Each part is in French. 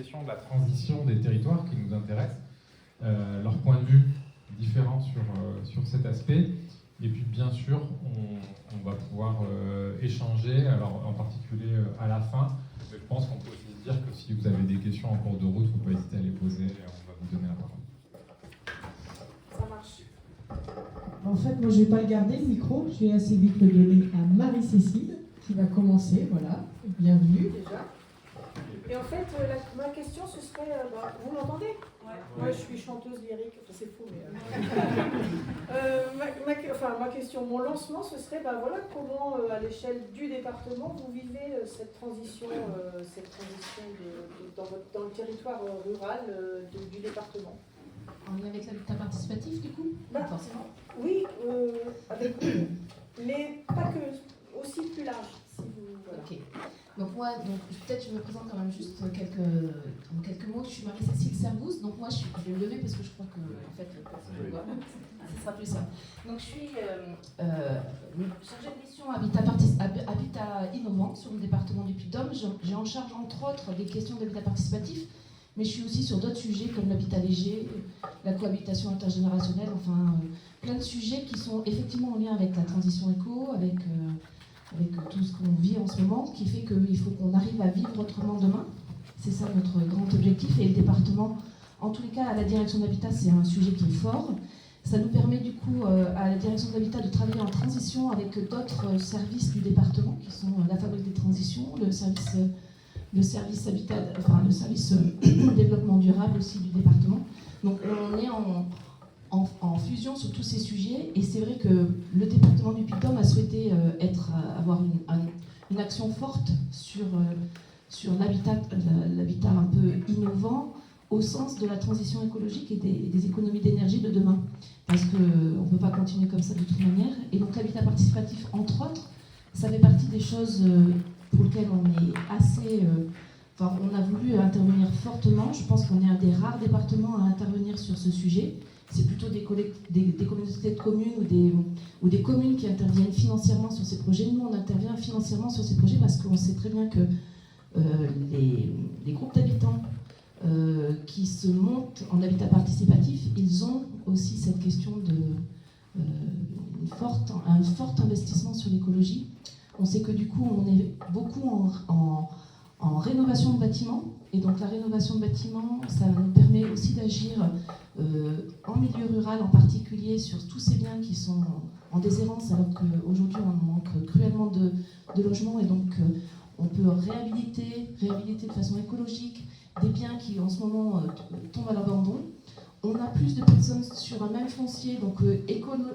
question de la transition des territoires qui nous intéresse, leur point de vue différent sur cet aspect. Et puis bien sûr, on va pouvoir échanger, alors en particulier à la fin. Mais je pense qu'on peut aussi se dire que si vous avez des questions en cours de route, vous pouvez hésiter à les poser et on va vous donner la parole. Ça marche. En fait, moi je ne vais pas le garder le micro, je vais assez vite le donner à Marie-Cécile qui va commencer, voilà, bienvenue. Déjà. Et en fait, ma question, ce serait, vous m'entendez? Ouais. Moi, je suis chanteuse lyrique, enfin, c'est fou, mais... ma question, mon lancement, ce serait, voilà, comment, à l'échelle du département, vous vivez cette transition dans le territoire rural du département. En lien avec l'habitat participatif, du coup? Forcément. Oui, avec mais pas que, aussi plus large. Si vous, voilà. Ok. Donc moi, peut-être je me présente quand même juste en quelques mots. Je suis Marie-Cécile Servouz. Donc moi, je vais me lever parce que je crois que en fait, personne ne me voit. Ce sera plus simple. Donc je suis chargée de mission Habitat innovant sur le département du Puy-de-Dôme. J'ai en charge entre autres des questions d'habitat participatif, mais je suis aussi sur d'autres sujets comme l'habitat léger, la cohabitation intergénérationnelle, enfin plein de sujets qui sont effectivement en lien avec la transition éco, avec tout ce qu'on vit en ce moment, qui fait qu'il faut qu'on arrive à vivre autrement demain. C'est ça notre grand objectif. Et le département, en tous les cas, à la direction d'habitat, c'est un sujet qui est fort. Ça nous permet du coup, à la direction de l'habitat, de travailler en transition avec d'autres services du département, qui sont la Fabrique des transitions, le service habitat, enfin le service développement durable aussi du département. Donc on est en fusion sur tous ces sujets, et c'est vrai que le département du Puy-de-Dôme a souhaité avoir une action forte sur l'habitat un peu innovant au sens de la transition écologique et des économies d'énergie de demain. Parce qu'on ne peut pas continuer comme ça de toute manière. Et donc l'habitat participatif, entre autres, ça fait partie des choses pour lesquelles on est assez... on a voulu intervenir fortement. Je pense qu'on est un des rares départements à intervenir sur ce sujet. C'est plutôt des communautés de communes ou des communes qui interviennent financièrement sur ces projets. Nous, on intervient financièrement sur ces projets parce qu'on sait très bien que les groupes d'habitants qui se montent en habitat participatif, ils ont aussi cette question un fort investissement sur l'écologie. On sait que du coup, on est beaucoup en rénovation de bâtiments. Et donc la rénovation de bâtiments, ça nous permet aussi d'agir en milieu rural, en particulier sur tous ces biens qui sont en déshérence, alors qu'aujourd'hui on manque cruellement de logements, et donc on peut réhabiliter de façon écologique des biens qui en ce moment tombent à l'abandon. On a plus de personnes sur un même foncier, donc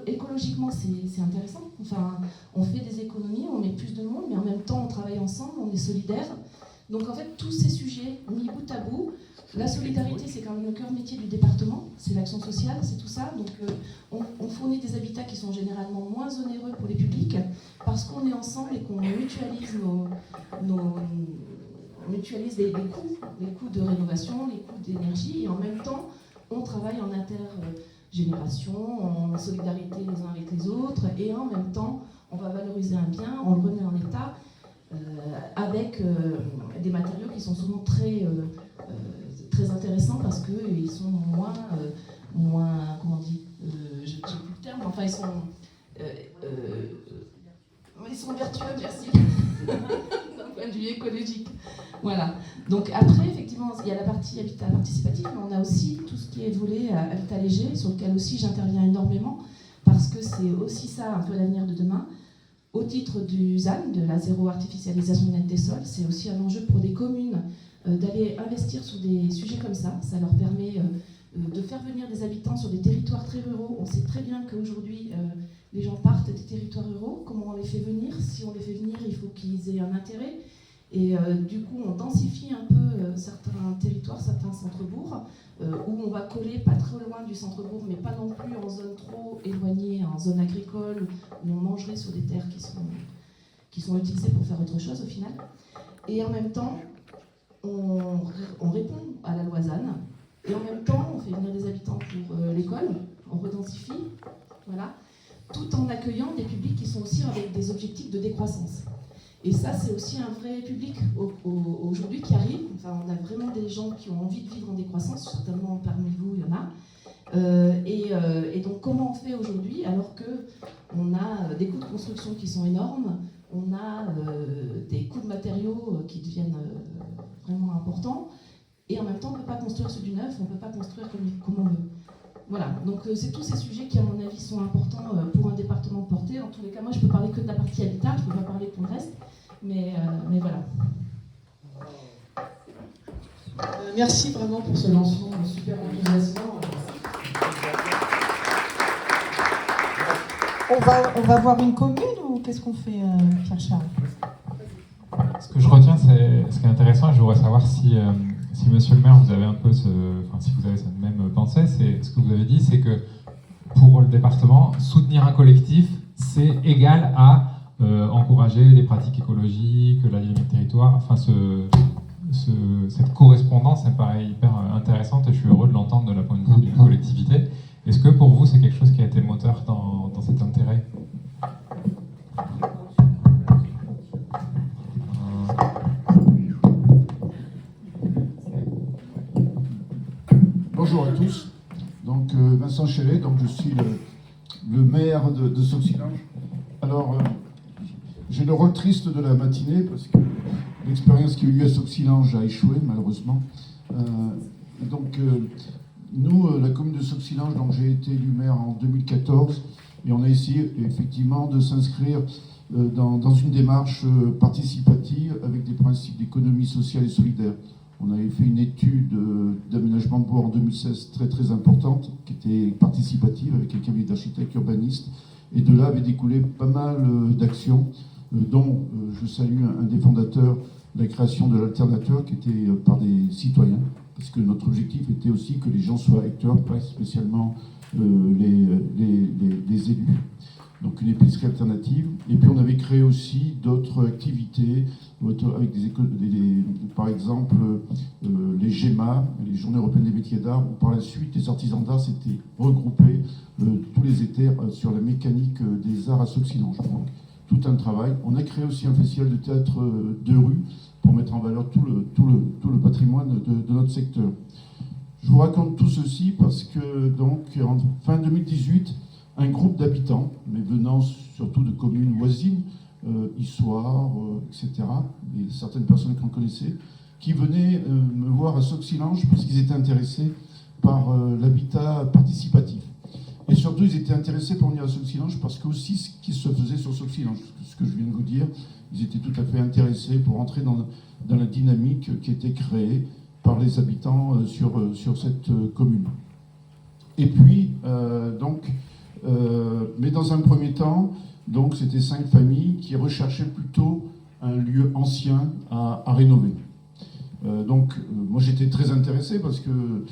écologiquement c'est intéressant. Enfin, on fait des économies, on met plus de monde, mais en même temps on travaille ensemble, on est solidaires. Donc en fait, tous ces sujets mis bout à bout, la solidarité, c'est quand même le cœur métier du département, c'est l'action sociale, c'est tout ça. Donc on fournit des habitats qui sont généralement moins onéreux pour les publics, parce qu'on est ensemble et qu'on mutualise les coûts de rénovation, les coûts d'énergie, et en même temps, on travaille en intergénération, en solidarité les uns avec les autres, et en même temps, on va valoriser un bien, on le remet en état, avec des matériaux qui sont souvent très intéressants parce qu'ils sont moins comment on dit, je ne sais plus le terme, enfin ils sont vertueux, merci, d'un point de vue écologique. Voilà. Donc après, effectivement, il y a la partie habitat participatif, mais on a aussi tout ce qui est volet habitat léger, sur lequel aussi j'interviens énormément, parce que c'est aussi ça un peu l'avenir de demain. Au titre du ZAN, de la zéro artificialisation nette des sols, c'est aussi un enjeu pour des communes d'aller investir sur des sujets comme ça. Ça leur permet de faire venir des habitants sur des territoires très ruraux. On sait très bien qu'aujourd'hui, les gens partent des territoires ruraux. Comment on les fait venir? Si on les fait venir, il faut qu'ils aient un intérêt. Et du coup, on densifie un peu certains territoires, certains centres-bourgs, où on va coller pas très loin du centre-bourg, mais pas non plus en zone trop éloignée, en zone agricole, où on mangerait sur des terres qui sont utilisées pour faire autre chose au final. Et en même temps, on répond à la loi ZAN, et en même temps, on fait venir des habitants pour l'école, on redensifie, voilà, tout en accueillant des publics qui sont aussi avec des objectifs de décroissance. Et ça, c'est aussi un vrai public aujourd'hui qui arrive. Enfin, on a vraiment des gens qui ont envie de vivre en décroissance, certainement parmi vous, il y en a. Et donc, comment on fait aujourd'hui alors qu'on a des coûts de construction qui sont énormes, on a des coûts de matériaux qui deviennent vraiment importants, et en même temps, on ne peut pas construire sur du neuf, on ne peut pas construire comme on veut. Voilà, donc c'est tous ces sujets qui, à mon avis, sont importants pour un département de portée. En tous les cas, moi, je peux parler que de la partie habitat, je ne peux pas parler pour le reste, mais voilà. Merci vraiment pour ce lancement super enthousiasmant. On va voir une commune ou qu'est-ce qu'on fait, Pierre-Charles? Ce que je retiens, c'est ce qui est intéressant, je voudrais savoir si monsieur le maire, vous avez un peu si vous avez cette même pensée, c'est ce que vous avez dit, c'est que pour le département, soutenir un collectif, c'est égal à encourager les pratiques écologiques, la dynamique territoire, enfin cette correspondance, ça me paraît hyper intéressante et je suis heureux de l'entendre de la point de vue d'une collectivité. Est-ce que pour vous, c'est quelque chose qui a été moteur dans cet intérêt? Bonjour à tous, donc Vincent Chélet, donc je suis le maire de Sauxillanges. Alors, j'ai le rôle triste de la matinée parce que l'expérience qui a eu lieu à Sauxillanges a échoué malheureusement. Nous, la commune de Sauxillanges, donc j'ai été élu maire en 2014 et on a essayé effectivement de s'inscrire dans une démarche participative avec des principes d'économie sociale et solidaire. On avait fait une étude d'aménagement de bois en 2016 très très importante, qui était participative avec un cabinet d'architectes urbanistes. Et de là avait découlé pas mal d'actions, dont je salue un des fondateurs, la création de l'alternateur, qui était par des citoyens, parce que notre objectif était aussi que les gens soient acteurs, pas spécialement les élus. Donc une épicerie alternative. Et puis on avait créé aussi d'autres activités, avec par exemple les GEMA, les Journées européennes des métiers d'art, où par la suite les artisans d'art s'étaient regroupés tous les étés sur la mécanique des arts à Sauxillanges. Donc tout un travail. On a créé aussi un festival de théâtre de rue pour mettre en valeur tout le patrimoine de notre secteur. Je vous raconte tout ceci parce que donc en fin 2018, un groupe d'habitants, mais venant surtout de communes voisines, Issoire, etc., et certaines personnes qu'on connaissait, qui venaient me voir à Sauxillanges parce qu'ils étaient intéressés par l'habitat participatif. Et surtout, ils étaient intéressés pour venir à Sauxillanges parce que aussi ce qui se faisait sur Sauxillanges, ce que je viens de vous dire, ils étaient tout à fait intéressés pour entrer dans la dynamique qui était créée par les habitants sur cette commune. Et puis, mais dans un premier temps, donc c'était 5 familles qui recherchaient plutôt un lieu ancien à rénover. Moi j'étais très intéressé parce que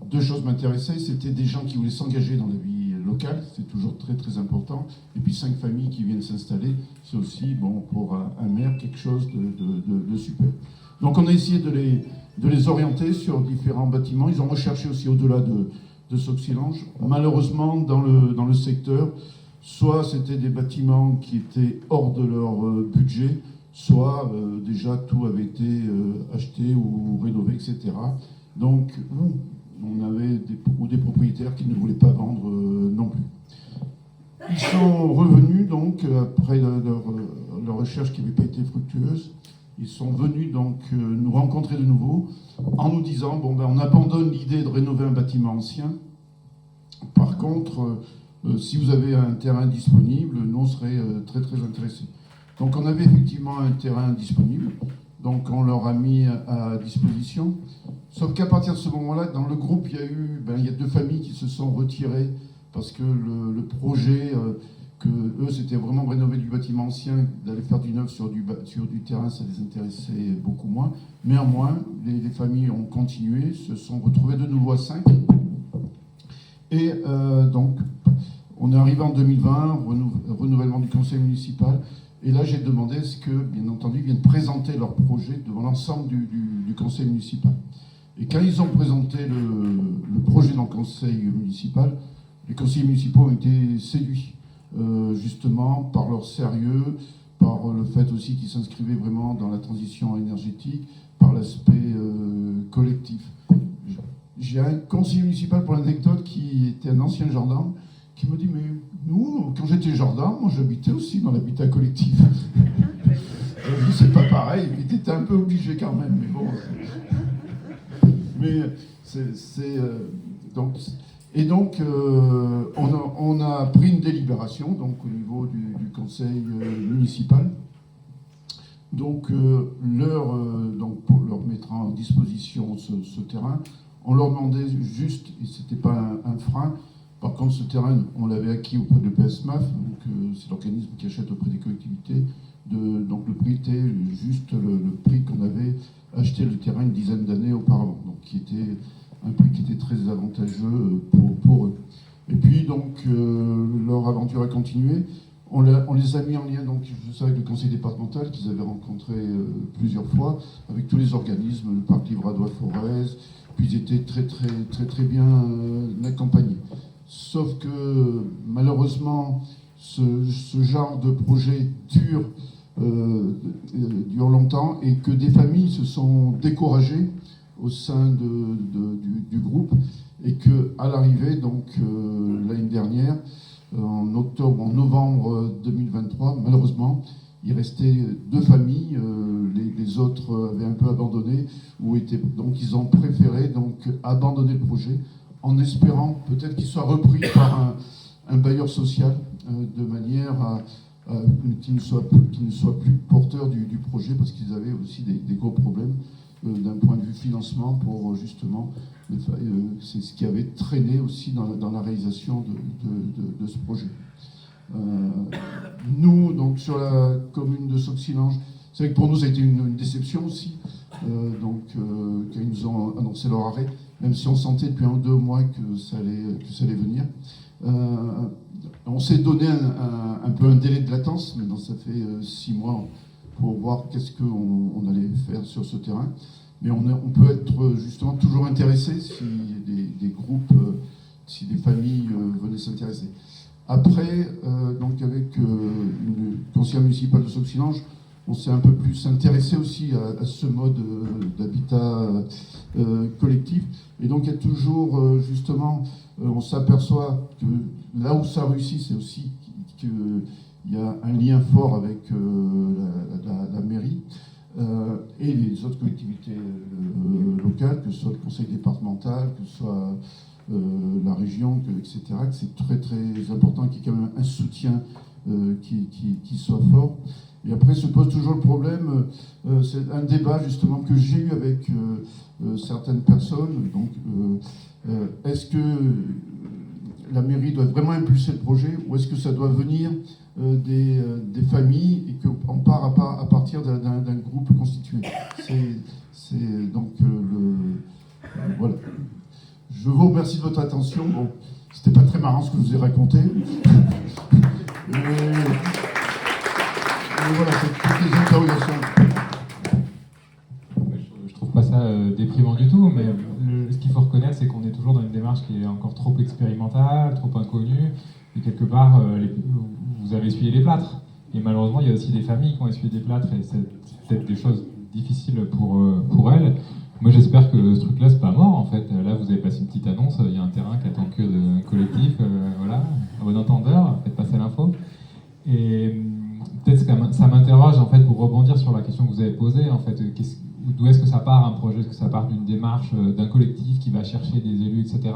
2 choses m'intéressaient, c'était des gens qui voulaient s'engager dans la vie locale, c'est toujours très très important, et puis 5 familles qui viennent s'installer, c'est aussi bon pour un maire quelque chose de super. Donc on a essayé de les orienter sur différents bâtiments. Ils ont recherché aussi au-delà de Sauxillanges. Malheureusement, dans le secteur, soit c'était des bâtiments qui étaient hors de leur budget, soit déjà tout avait été acheté ou rénové, etc. Donc, on avait des propriétaires qui ne voulaient pas vendre non plus. Ils sont revenus, donc, après leur recherche qui n'avait pas été fructueuse, ils sont venus donc nous rencontrer de nouveau en nous disant on abandonne l'idée de rénover un bâtiment ancien. Par contre, si vous avez un terrain disponible, nous on serait très très intéressés. Donc on avait effectivement un terrain disponible, donc on leur a mis à disposition. Sauf qu'à partir de ce moment-là, dans le groupe, il y a 2 familles qui se sont retirées parce que le projet que eux, c'était vraiment rénover du bâtiment ancien, d'aller faire du neuf sur du terrain, ça les intéressait beaucoup moins. Néanmoins, les familles ont continué, se sont retrouvées de nouveau à 5. Et donc, on est arrivé en 2020, renouvellement du conseil municipal. Et là, j'ai demandé ce que, bien entendu, ils viennent présenter leur projet devant l'ensemble du conseil municipal. Et quand ils ont présenté le projet dans le conseil municipal, les conseillers municipaux ont été séduits. Justement par leur sérieux, par le fait aussi qu'il s'inscrivait vraiment dans la transition énergétique, par l'aspect collectif. J'ai un conseiller municipal, pour l'anecdote, qui était un ancien gendarme, qui me dit, mais nous, quand j'étais gendarme, moi j'habitais aussi dans l'habitat collectif. Je dis, c'est pas pareil, il était un peu obligé quand même, mais bon. Mais donc, et donc, on a pris une délibération donc, au niveau du conseil municipal. Donc, pour leur mettre en disposition ce terrain, on leur demandait juste, et ce n'était pas un frein, par contre ce terrain, on l'avait acquis auprès de l'EPSMAF, donc c'est l'organisme qui achète auprès des collectivités, donc le prix était juste le prix qu'on avait acheté le terrain une dizaine d'années auparavant, donc qui était un prix qui était très avantageux pour eux. Et puis donc leur aventure a continué. On les a mis en lien, donc je sais, avec le conseil départemental qu'ils avaient rencontré plusieurs fois, avec tous les organismes, le parc Livradois-Forez, puis ils étaient très bien accompagnés. Sauf que malheureusement, ce genre de projet dure longtemps et que des familles se sont découragées au sein du groupe et qu'à l'arrivée, donc l'année dernière, en novembre 2023, malheureusement, il restait 2 familles, les autres avaient un peu abandonné, donc ils ont préféré donc abandonner le projet en espérant peut-être qu'il soit repris par un bailleur social de manière qu'il ne soit plus porteur du projet, parce qu'ils avaient aussi des gros problèmes d'un point de vue financement pour justement, c'est ce qui avait traîné aussi dans la réalisation de ce projet. Nous, donc sur la commune de Sauxillanges, c'est vrai que pour nous ça a été une déception aussi, quand ils nous ont annoncé leur arrêt, même si on sentait depuis 1 ou 2 mois que ça allait venir. On s'est donné un peu un délai de latence, maintenant ça fait 6 mois pour voir qu'est-ce qu'on allait faire sur ce terrain. Mais on peut être justement toujours intéressé si des groupes, si des familles venaient s'intéresser. Après, donc avec le conseil municipal de Sauxillanges, on s'est un peu plus intéressé aussi à ce mode d'habitat collectif. Et donc il y a toujours, justement, on s'aperçoit que là où ça réussit, c'est aussi qu'il y a un lien fort avec la mairie et les autres collectivités locales, que ce soit le conseil départemental, que ce soit la région, etc., que c'est très important, qu'il y ait quand même un soutien qui soit fort. Et après se pose toujours le problème, c'est un débat justement que j'ai eu avec certaines personnes. Donc, est-ce que la mairie doit vraiment impulser le projet, ou est-ce que ça doit venir des familles et qu'on part à partir d'un groupe constitué? C'est donc voilà. Je vous remercie de votre attention. Bon, c'était pas très marrant ce que je vous ai raconté. Voilà, c'est toutes les interrogations. Je trouve pas ça déprimant du tout, mais ce qu'il faut reconnaître, c'est qu'on est toujours dans une démarche qui est encore trop expérimentale, trop inconnue, et quelque part, vous avez essuyé les plâtres. Et malheureusement, il y a aussi des familles qui ont essuyé des plâtres, et c'est peut-être des choses difficiles pour elles. Moi, j'espère que ce truc-là, c'est pas mort, en fait. Là, vous avez passé une petite annonce, il y a un terrain qui attend que de collectif, voilà, à bon entendeur, faites passer l'info. Et peut-être que ça m'interroge, en fait, pour rebondir sur la question que vous avez posée, en fait, d'où est-ce que ça part un projet? Est-ce que ça part d'une démarche, d'un collectif qui va chercher des élus, etc.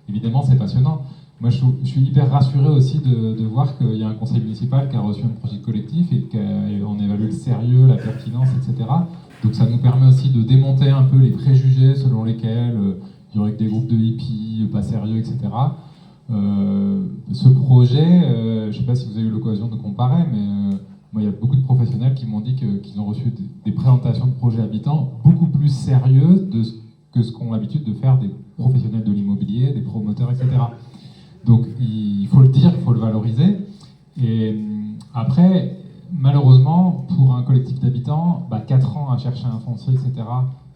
Évidemment, c'est passionnant. Moi, je suis hyper rassuré aussi de voir qu'il y a un conseil municipal qui a reçu un projet collectif et qu'on évalue le sérieux, la pertinence, etc. Donc ça nous permet aussi de démonter un peu les préjugés selon lesquels il y aurait que des groupes de hippies, pas sérieux, etc. Ce projet, je ne sais pas si vous avez eu l'occasion de comparer, mais moi, il y a beaucoup de professionnels qui m'ont dit qu'ils ont reçu des présentations de projets habitants beaucoup plus sérieuses que ce qu'ont l'habitude de faire des professionnels de l'immobilier, des promoteurs, etc. Donc il faut le dire, il faut le valoriser. Et après, malheureusement, pour un collectif d'habitants, 4 ans à chercher un foncier, etc.,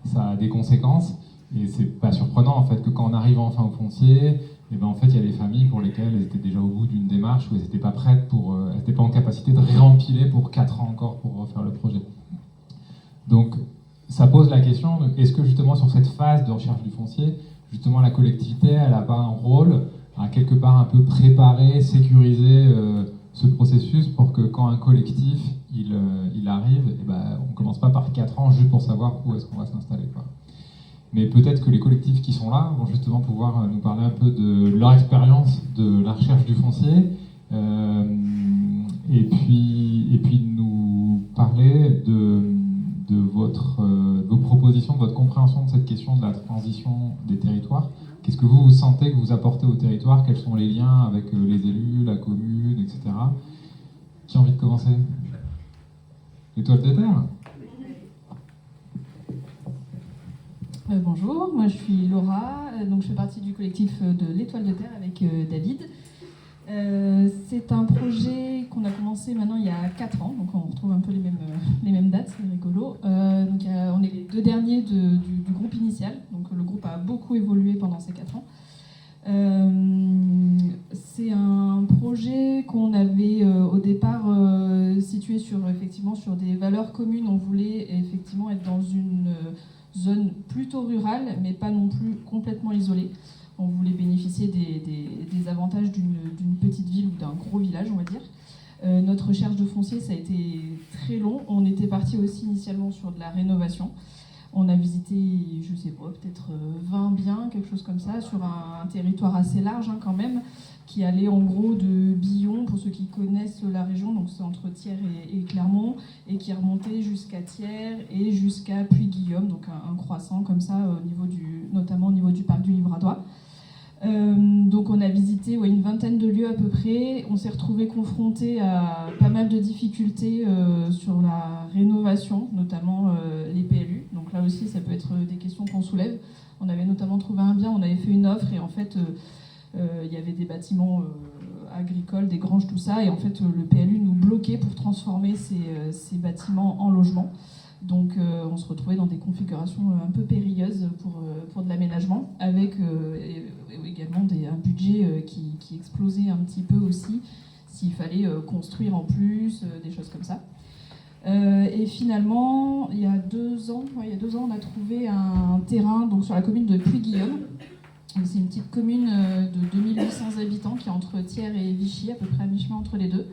ça a des conséquences. Et c'est pas surprenant en fait que quand on arrive enfin au foncier, et ben en fait il y a des familles pour lesquelles elles étaient déjà au bout d'une démarche où elles n'étaient pas prêtes elles n'étaient pas en capacité de réempiler pour 4 ans encore pour refaire le projet. Donc ça pose la question de, est-ce que justement sur cette phase de recherche du foncier, justement la collectivité elle n'a pas un rôle à quelque part un peu préparer, sécuriser ce processus pour que quand un collectif il arrive, et ben, on ne commence pas par 4 ans juste pour savoir où est-ce qu'on va s'installer, quoi. Mais peut-être que les collectifs qui sont là vont justement pouvoir nous parler un peu de leur expérience de la recherche du foncier et puis nous parler de vos propositions, de votre compréhension de cette question de la transition des territoires. Qu'est-ce que vous sentez que vous apportez au territoire? Quels sont les liens avec les élus, la commune, etc. Qui a envie de commencer? L'étoile de terre? Bonjour, moi je suis Laura, donc je fais partie du collectif de l'Étoile de Terre avec David. C'est un projet qu'on a commencé maintenant il y a 4 ans, donc on retrouve un peu les mêmes dates, c'est rigolo. Donc on est les 2 derniers du groupe initial, donc le groupe a beaucoup évolué pendant ces 4 ans. C'est un projet qu'on avait au départ situé effectivement sur des valeurs communes. On voulait effectivement être dans une zone plutôt rurale, mais pas non plus complètement isolée. On voulait bénéficier des avantages d'une petite ville ou d'un gros village, on va dire. Notre recherche de foncier, ça a été très long. On était parti aussi initialement sur de la rénovation. On a visité, je sais pas, peut-être 20 biens, quelque chose comme ça, sur un territoire assez large quand même, qui allait en gros de Billon, pour ceux qui connaissent la région, donc c'est entre Thiers et Clermont, et qui remontait jusqu'à Thiers et jusqu'à Puy-Guillaume, donc un croissant comme ça, notamment au niveau du parc du Livradois. Donc on a visité une 20aine de lieux à peu près. On s'est retrouvé confronté à pas mal de difficultés sur la rénovation, notamment les PLU. Donc là aussi, ça peut être des questions qu'on soulève. On avait notamment trouvé un bien, on avait fait une offre et en fait, il y avait des bâtiments agricoles, des granges, tout ça. Et en fait, le PLU nous bloquait pour transformer ces bâtiments en logements. Donc on se retrouvait dans des configurations un peu périlleuses pour de l'aménagement, avec également un budget qui explosait un petit peu aussi, s'il fallait construire en plus, des choses comme ça. Et finalement, il y a 2 ans, on a trouvé un terrain donc, sur la commune de Puy-Guillaume. C'est une petite commune de 2800 habitants qui est entre Thiers et Vichy, à peu près à mi-chemin entre les deux.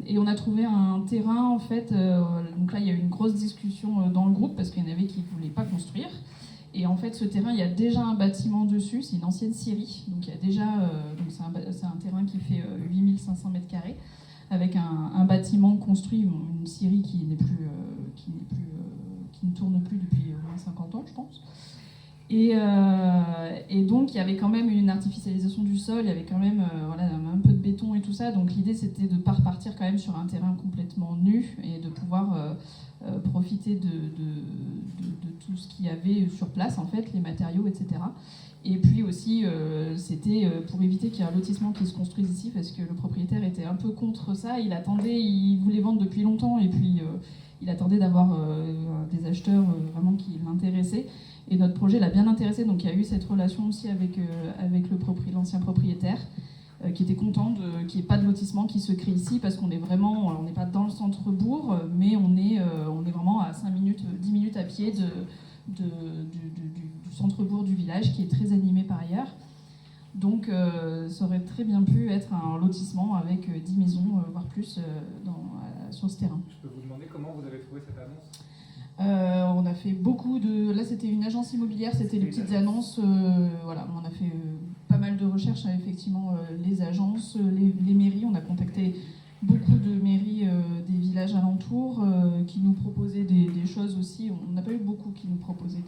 Et on a trouvé un terrain, en fait, donc là il y a eu une grosse discussion dans le groupe parce qu'il y en avait qui ne voulaient pas construire. Et en fait, ce terrain, il y a déjà un bâtiment dessus, c'est une ancienne scierie. Donc il y a déjà, c'est un terrain qui fait 8500 m², avec un bâtiment construit, une scierie qui ne tourne plus depuis au moins 50 ans, je pense. Et donc, il y avait quand même une artificialisation du sol, il y avait quand même un peu de béton et tout ça. Donc, l'idée, c'était de ne pas repartir quand même sur un terrain complètement nu et de pouvoir profiter de tout ce qu'il y avait sur place, en fait, les matériaux, etc. Et puis aussi, c'était pour éviter qu'il y ait un lotissement qui se construise ici, parce que le propriétaire était un peu contre ça. Il voulait vendre depuis longtemps, et puis il attendait d'avoir des acheteurs vraiment qui l'intéressaient. Et notre projet l'a bien intéressé, donc il y a eu cette relation aussi avec l'ancien propriétaire, qui était content qu'il n'y ait pas de lotissement qui se crée ici, parce qu'on est vraiment, on n'est pas dans le centre-bourg, mais on est vraiment à 10 minutes à pied du centre-bourg du village, qui est très animé par ailleurs. Donc ça aurait très bien pu être un lotissement avec 10 maisons, voire plus, sur ce terrain. Je peux vous demander comment vous avez trouvé cette annonce ? On a fait beaucoup de... Là, c'était une agence immobilière, c'était les petites annonces. Voilà, on a fait pas mal de recherches, effectivement, les agences, les mairies. On a contacté beaucoup de mairies des villages alentours qui nous proposaient des choses aussi. On n'a pas eu beaucoup qui nous proposaient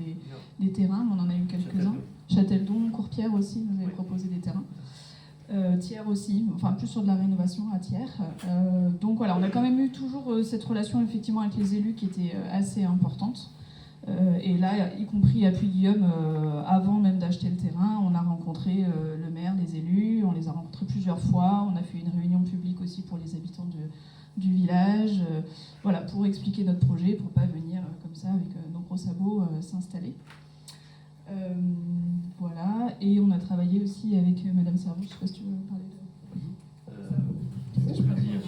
des terrains, mais on en a eu quelques-uns. Châteldon, Courpierre aussi nous avait proposé des terrains. Thiers aussi, enfin plus sur de la rénovation à Thiers. Donc voilà, on a quand même eu toujours cette relation effectivement avec les élus qui était assez importante. Et là, y compris à Puy-Guillaume, avant même d'acheter le terrain, on a rencontré le maire, les élus, on les a rencontrés plusieurs fois, on a fait une réunion publique aussi pour les habitants du village, voilà, pour expliquer notre projet, pour pas venir comme ça avec nos gros sabots s'installer. Voilà, et on a travaillé aussi avec Madame Servoux, je ne sais pas si tu veux parler de... Qu'est-ce que je peux dire ?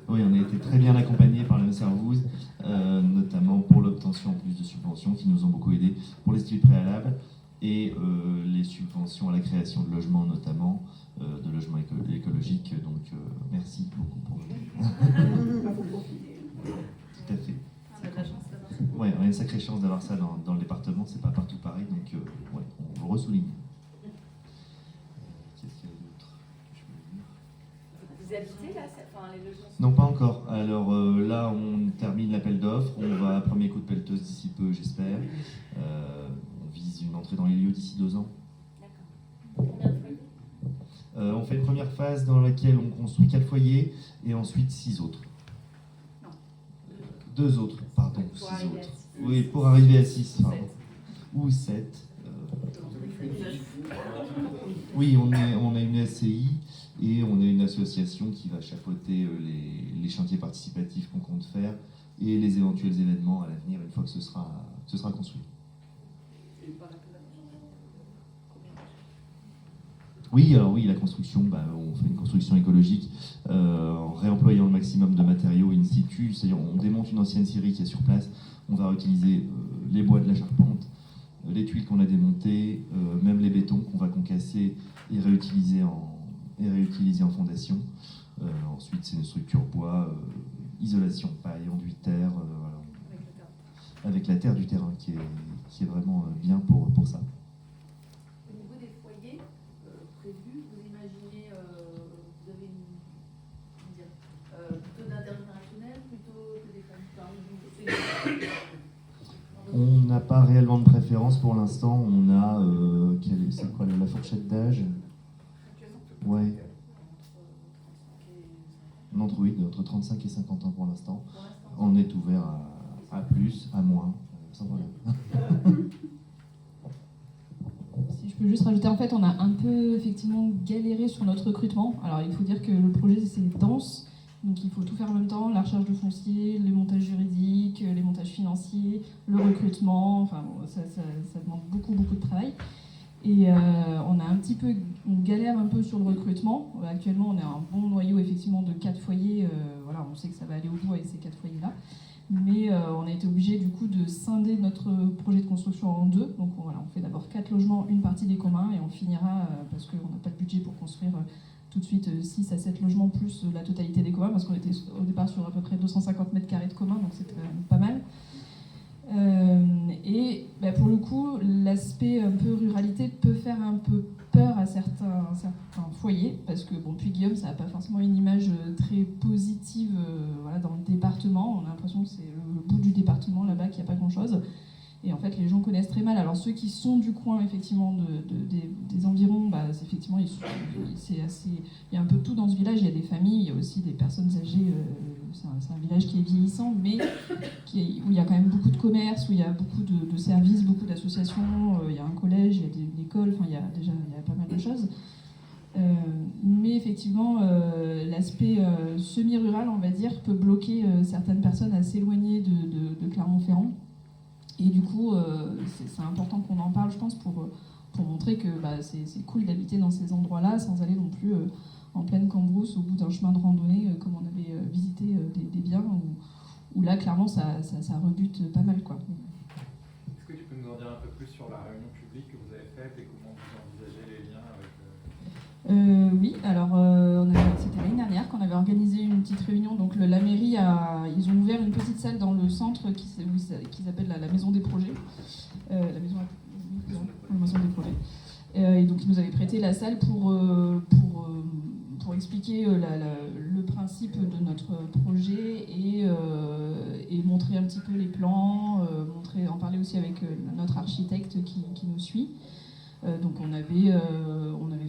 Oui, on a été très bien accompagnés par la Servouz, notamment pour l'obtention en plus de subventions qui nous ont beaucoup aidés pour les études préalables et les subventions à la création de logements, notamment de logements écologiques. Donc merci beaucoup pour Tout à fait. Ouais, on a une sacrée chance d'avoir ça dans le département, c'est pas partout pareil, donc ouais, on le ressouligne. Qu'est-ce qu'il y a d'autre que je peux dire ? Vous habitez là, enfin, les logements? Non, pas encore. Alors là, on termine l'appel d'offres, on va à premier coup de pelleteuse d'ici peu, j'espère. On vise une entrée dans les lieux d'ici 2 ans. D'accord. Combien de foyers? On fait une première phase dans laquelle on construit 4 foyers et ensuite 6 autres. 2 autres, pardon, 6 autres. Oui, pour arriver à 6, pardon. Ou 7. Oui, on a une SCI et on a une association qui va chapeauter les chantiers participatifs qu'on compte faire et les éventuels événements à l'avenir une fois que ce sera construit. Oui, alors oui, la construction, on fait une construction écologique en réemployant le maximum de matériaux in situ, c'est-à-dire on démonte une ancienne scierie qui est sur place, on va réutiliser les bois de la charpente, les tuiles qu'on a démontées, même les bétons qu'on va concasser et réutiliser en fondation. Ensuite, c'est une structure bois, isolation paille, enduit terre, voilà, avec la terre du terrain qui est vraiment bien pour ça. Au niveau des foyers prévus, vous imaginez, vous avez plutôt d'intergénérationnel, plutôt que des familles, On n'a pas réellement de préférence pour l'instant. On a, c'est quoi la fourchette d'âge? Ouais. Entre 35 et 50 ans pour l'instant. On est ouvert à plus, à moins, sans problème. Si je peux juste rajouter, en fait, on a un peu effectivement galéré sur notre recrutement. Alors, il faut dire que le projet, c'est dense. Donc il faut tout faire en même temps, la recherche de foncier, les montages juridiques, les montages financiers, le recrutement, enfin ça demande beaucoup de travail. Et on galère un peu sur le recrutement. Actuellement on est un bon noyau effectivement de 4 foyers, voilà, on sait que ça va aller au bout avec ces 4 foyers-là. Mais on a été obligé du coup de scinder notre projet de construction en 2. Donc voilà, on fait d'abord 4 logements, une partie des communs, et on finira, parce qu'on n'a pas de budget pour construire tout de suite 6 à 7 logements plus la totalité des communs, parce qu'on était au départ sur à peu près 250 mètres carrés de communs, donc c'était pas mal. Et pour le coup, l'aspect un peu ruralité peut faire un peu peur à certains foyers, parce que Puy-Guillaume, ça n'a pas forcément une image très positive voilà, dans le département. On a l'impression que c'est le bout du département là-bas, qu'il n'y a pas grand-chose. Et en fait, les gens connaissent très mal. Alors ceux qui sont du coin, effectivement, des environs, effectivement, c'est assez. Il y a un peu tout dans ce village. Il y a des familles, il y a aussi des personnes âgées. C'est un village qui est vieillissant, mais où il y a quand même beaucoup de commerce, où il y a beaucoup de services, beaucoup d'associations. Il y a un collège, il y a une école. Enfin, il y a pas mal de choses. Mais effectivement, l'aspect semi-rural, on va dire, peut bloquer certaines personnes à s'éloigner de Clermont-Ferrand. Et du coup, c'est important qu'on en parle, je pense, pour montrer que c'est cool d'habiter dans ces endroits-là sans aller non plus en pleine cambrousse au bout d'un chemin de randonnée, comme on avait visité des biens, où là, clairement, ça rebute pas mal, quoi. Est-ce que tu peux nous en dire un peu plus sur la réunion publique que vous avez faite et comment vous envisagez les liens avec... Oui, alors c'était l'année dernière qu'on avait organisé une petite réunion. Donc la mairie ils ont ouvert une petite salle dans le centre qui s'appelle la maison des projets. La maison des projets. Et donc ils nous avaient prêté la salle pour expliquer le principe de notre projet et montrer un petit peu les plans, en parler aussi avec notre architecte qui nous suit. Donc on avait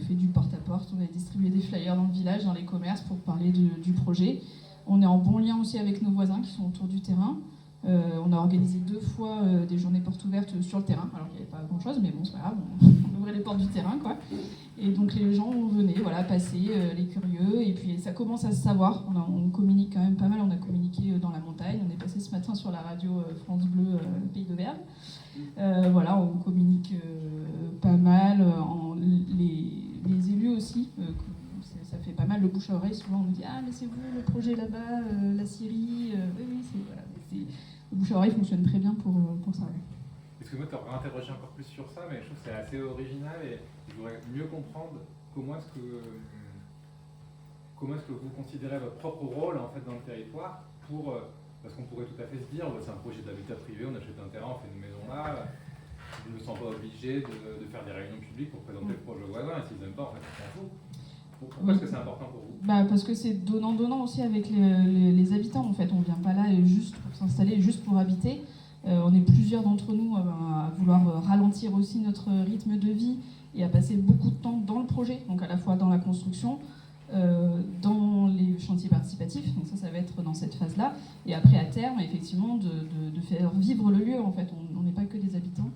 fait du porte-à-porte, on avait distribué des flyers dans le village, dans les commerces pour parler du projet. On est en bon lien aussi avec nos voisins qui sont autour du terrain. On a organisé 2 fois des journées portes ouvertes sur le terrain, alors qu'il n'y avait pas grand-chose, mais bon, c'est pas grave, on ouvrait les portes du terrain, quoi. Et donc les gens venaient, voilà, passer, les curieux, et puis ça commence à se savoir. On communique quand même pas mal, on a communiqué dans la montagne, on est passé ce matin sur la radio France Bleu Pays d'Auvergne. Voilà, on communique pas mal, les élus aussi, ça fait pas mal le bouche à oreille. Souvent on nous dit « Ah, mais c'est vous, le projet là-bas, la Syrie oui, voilà, le bouche à oreille fonctionne très bien pour ça. Ouais. Excuse-moi de te réinterroger encore plus sur ça, mais je trouve que c'est assez original et je voudrais mieux comprendre comment est-ce que vous considérez votre propre rôle en fait dans le territoire pour parce qu'on pourrait tout à fait se dire c'est un projet d'habitat privé, on achète un terrain, on fait une maison là, je ne me sens pas obligé de faire des réunions publiques pour présenter le projet aux voisins, et s'ils n'aiment pas, en fait, on s'en fout. Pourquoi est-ce que c'est important pour vous? Parce que c'est donnant-donnant aussi avec les habitants, en fait. On ne vient pas là juste pour s'installer, juste pour habiter. On est plusieurs d'entre nous à vouloir ralentir aussi notre rythme de vie et à passer beaucoup de temps dans le projet, donc à la fois dans la construction, dans les chantiers participatifs, donc ça va être dans cette phase-là, et après à terme, effectivement, de faire vivre le lieu, en fait. On n'est pas que des habitants.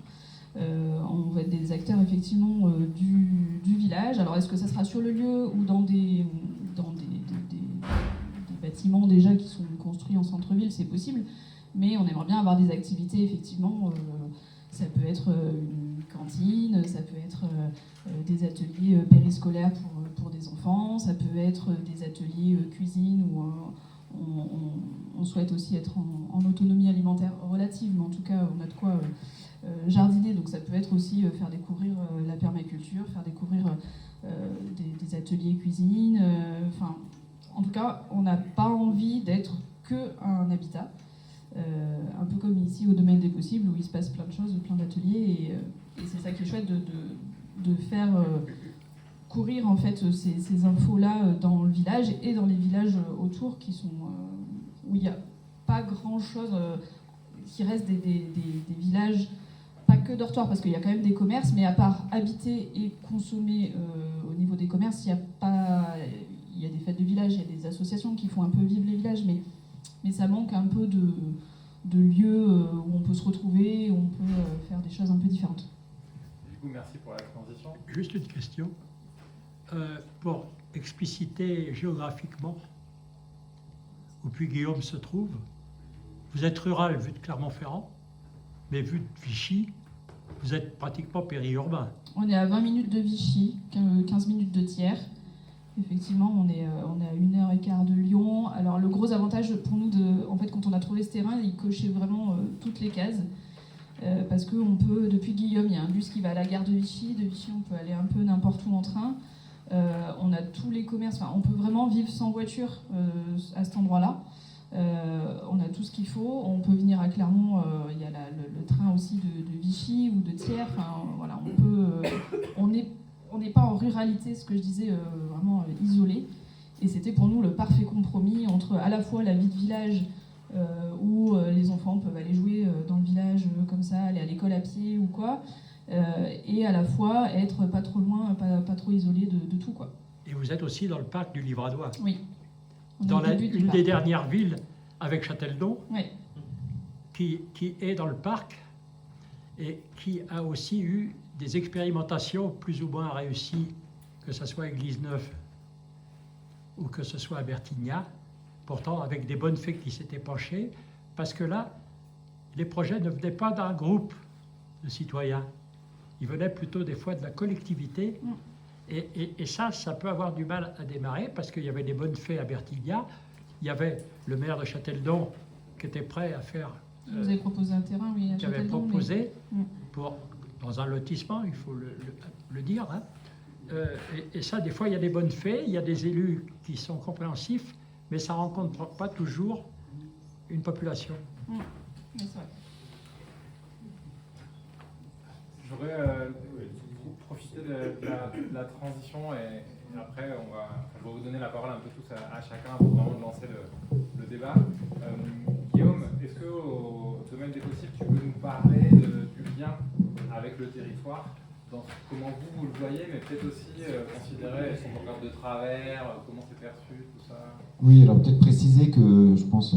On va être des acteurs effectivement du village. Alors est-ce que ça sera sur le lieu ou dans des bâtiments déjà qui sont construits en centre-ville, c'est possible, mais on aimerait bien avoir des activités effectivement, ça peut être une cantine, ça peut être des ateliers périscolaires pour des enfants, ça peut être des ateliers cuisine où on souhaite aussi être en autonomie alimentaire relative, mais en tout cas on a de quoi jardiner, donc ça peut être aussi faire découvrir la permaculture, faire découvrir des ateliers cuisine, enfin en tout cas on n'a pas envie d'être qu'un habitat, un peu comme ici au domaine des possibles où il se passe plein de choses, plein d'ateliers, et c'est ça qui est chouette de faire courir en fait ces infos-là dans le village et dans les villages autour qui sont où il n'y a pas grand-chose qui reste des villages, pas que dortoirs parce qu'il y a quand même des commerces, mais à part habiter et consommer au niveau des commerces, il y a des fêtes de village, il y a des associations qui font un peu vivre les villages, mais ça manque un peu de lieux où on peut se retrouver, où on peut faire des choses un peu différentes. Du coup, merci pour la transition. Juste une question. Pour expliciter géographiquement où Puy-Guillaume se trouve, vous êtes rural vu de Clermont-Ferrand, mais vu de Vichy, vous êtes pratiquement périurbain. On est à 20 minutes de Vichy, 15 minutes de Thiers. Effectivement, on est à 1h15 de Lyon. Alors le gros avantage pour nous, en fait, quand on a trouvé ce terrain, il cochait vraiment toutes les cases. Parce qu'on peut, depuis Guillaume, il y a un bus qui va à la gare de Vichy. De Vichy, on peut aller un peu n'importe où en train. On a tous les commerces. Enfin, on peut vraiment vivre sans voiture à cet endroit-là. On a tout ce qu'il faut. On peut venir à Clermont. Il y a le train aussi de Vichy ou de Thiers. Enfin, voilà, on n'est pas en ruralité, ce que je disais, vraiment isolé. Et c'était pour nous le parfait compromis entre à la fois la vie de village où les enfants peuvent aller jouer dans le village comme ça, aller à l'école à pied ou quoi, et à la fois être pas trop loin, pas trop isolé de tout, quoi. Et vous êtes aussi dans le parc du Livradois. Oui. Dans une des dernières villes avec Châteldon, oui. qui est dans le parc et qui a aussi eu des expérimentations plus ou moins réussies, que ce soit à Église-Neuve ou que ce soit à Bertignat, pourtant avec des bonnes fées qui s'étaient penchées, parce que là, les projets ne venaient pas d'un groupe de citoyens, ils venaient plutôt des fois de la collectivité, et ça peut avoir du mal à démarrer, parce qu'il y avait des bonnes fées à Bertignat, il y avait le maire de Châteldon qui était prêt à faire... Vous avez proposé un terrain, oui, à qui avait Châteldon, proposé dans un lotissement, il faut le dire. Hein. Et ça, des fois, il y a des bonnes fées, il y a des élus qui sont compréhensifs, mais ça ne rencontre pas toujours une population. C'est vrai. J'aurais profité de la transition et après, je vais vous donner la parole un peu tous à chacun pour vraiment lancer le débat. Guillaume, est-ce qu'au domaine des possibles, tu peux nous parler du lien avec le territoire, dans comment vous le voyez, mais peut-être aussi considérer son regard de travers, comment c'est perçu, tout ça. Oui, alors peut-être préciser que je pense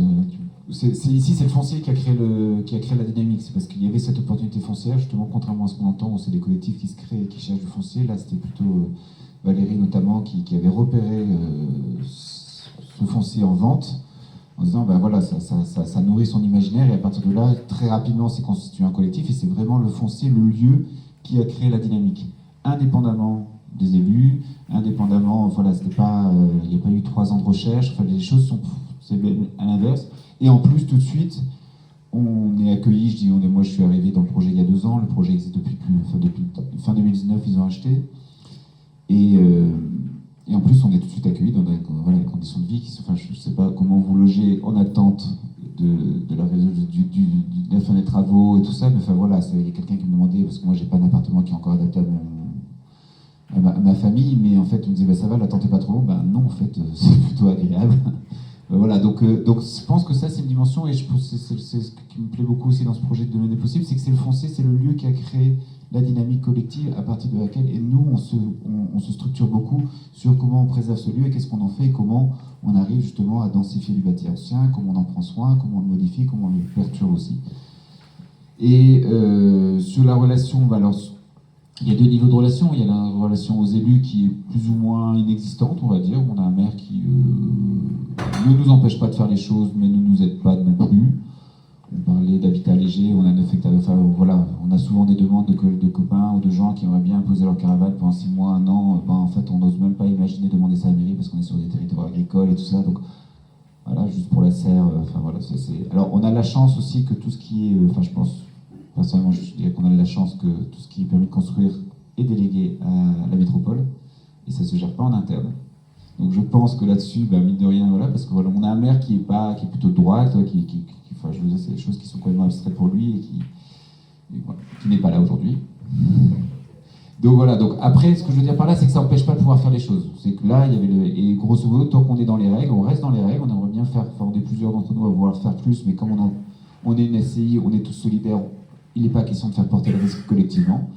ici, c'est le foncier qui a créé la dynamique. C'est parce qu'il y avait cette opportunité foncière, justement, contrairement à ce qu'on entend, où c'est des collectifs qui se créent et qui cherchent du foncier. Là, c'était plutôt Valérie, notamment, qui avait repéré ce foncier en vente, en disant, ben voilà, ça nourrit son imaginaire, et à partir de là, très rapidement, c'est constitué un collectif, et c'est vraiment le foncier, le lieu qui a créé la dynamique, indépendamment des élus, indépendamment, voilà, c'était pas, il n'y a pas eu 3 ans de recherche, enfin, les choses sont, c'est à l'inverse, et en plus, tout de suite, on est accueilli, moi je suis arrivé dans le projet il y a 2 ans, le projet existe depuis fin 2019, ils ont acheté, et en plus, on est tout de suite accueillis dans les conditions de vie qui sont. Enfin, je ne sais pas comment vous logez en attente de la fin des travaux et tout ça, mais enfin voilà, il y a quelqu'un qui me demandait, parce que moi j'ai pas d'appartement qui est encore adapté à ma famille, mais en fait, il me disait, bah, ça va, l'attente est pas trop longue. Ben non, en fait, c'est plutôt agréable. Voilà, donc je pense que ça, c'est une dimension, et c'est ce qui me plaît beaucoup aussi dans ce projet de Domaine des possibles, c'est que c'est le foncier, c'est le lieu qui a créé la dynamique collective à partir de laquelle, et nous, on se structure beaucoup sur comment on préserve ce lieu et qu'est-ce qu'on en fait, et comment on arrive justement à densifier du bâti ancien, comment on en prend soin, comment on le modifie, comment on le perturbe aussi. Et sur la relation, alors, il y a 2 niveaux de relation. Il y a la relation aux élus qui est plus ou moins inexistante, on va dire. On a un maire qui ne nous empêche pas de faire les choses, mais ne nous aide pas non plus. On parlait d'habitat léger, on a 9 hectares, enfin voilà, on a souvent des demandes de copains ou de gens qui aimeraient bien imposer leur caravane pendant 6 mois, 1 an. Ben, en fait, on n'ose même pas imaginer demander ça à la mairie parce qu'on est sur des territoires agricoles et tout ça. Donc voilà, juste pour la serre, enfin voilà, c'est... Alors on a la chance aussi que tout ce qui est, enfin je pense, personnellement je dirais qu'on a la chance que tout ce qui est permis de construire est délégué à la métropole et ça se gère pas en interne. Donc je pense que là-dessus, ben, mine de rien, voilà, parce que voilà, on a un maire qui est plutôt de droite, enfin, je veux dire, c'est des choses qui sont quand même abstraites pour lui et qui n'est pas là aujourd'hui. Donc voilà, donc après, ce que je veux dire par là, c'est que ça n'empêche pas de pouvoir faire les choses. C'est que là, il y avait et grosso modo, tant qu'on est dans les règles, on reste dans les règles, on aimerait bien faire, enfin, on est plusieurs d'entre nous à vouloir faire plus, mais comme on est une SCI, on est tous solidaires, il n'est pas question de faire porter le risque collectivement.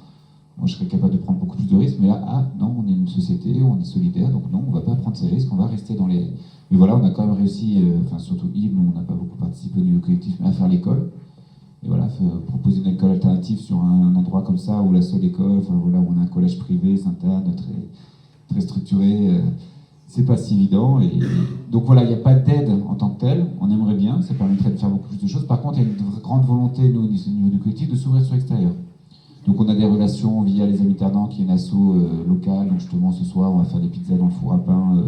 Moi, je serais capable de prendre beaucoup plus de risques, mais là, non, on est une société, on est solidaire, donc non, on ne va pas prendre ces risques, on va rester dans les... Mais voilà, on a quand même réussi, enfin surtout Yves, on n'a pas beaucoup participé au niveau collectif, mais à faire l'école. Et voilà, proposer une école alternative sur un endroit comme ça, où la seule école, enfin voilà, où on a un collège privé, Sainte-Anne, très structuré, c'est pas si évident. Et donc voilà, il n'y a pas d'aide en tant que telle, on aimerait bien, ça permettrait de faire beaucoup plus de choses. Par contre, il y a une grande volonté, nous, au niveau du collectif, de s'ouvrir sur l'extérieur. Donc on a des relations via les Amis Ternants, qui est une asso locale. Donc justement ce soir on va faire des pizzas dans le four à pain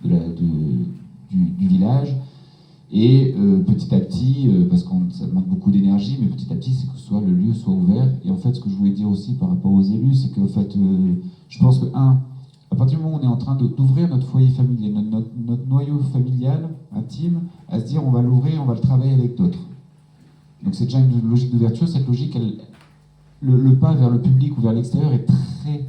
du village. Et petit à petit, parce que ça demande beaucoup d'énergie, mais petit à petit c'est que le lieu soit ouvert. Et en fait ce que je voulais dire aussi par rapport aux élus, c'est que en fait, je pense que à partir du moment où on est en train d'ouvrir notre foyer familial, notre noyau familial intime, à se dire on va l'ouvrir, on va le travailler avec d'autres. Donc c'est déjà une logique d'ouverture. Cette logique, le pas vers le public ou vers l'extérieur est très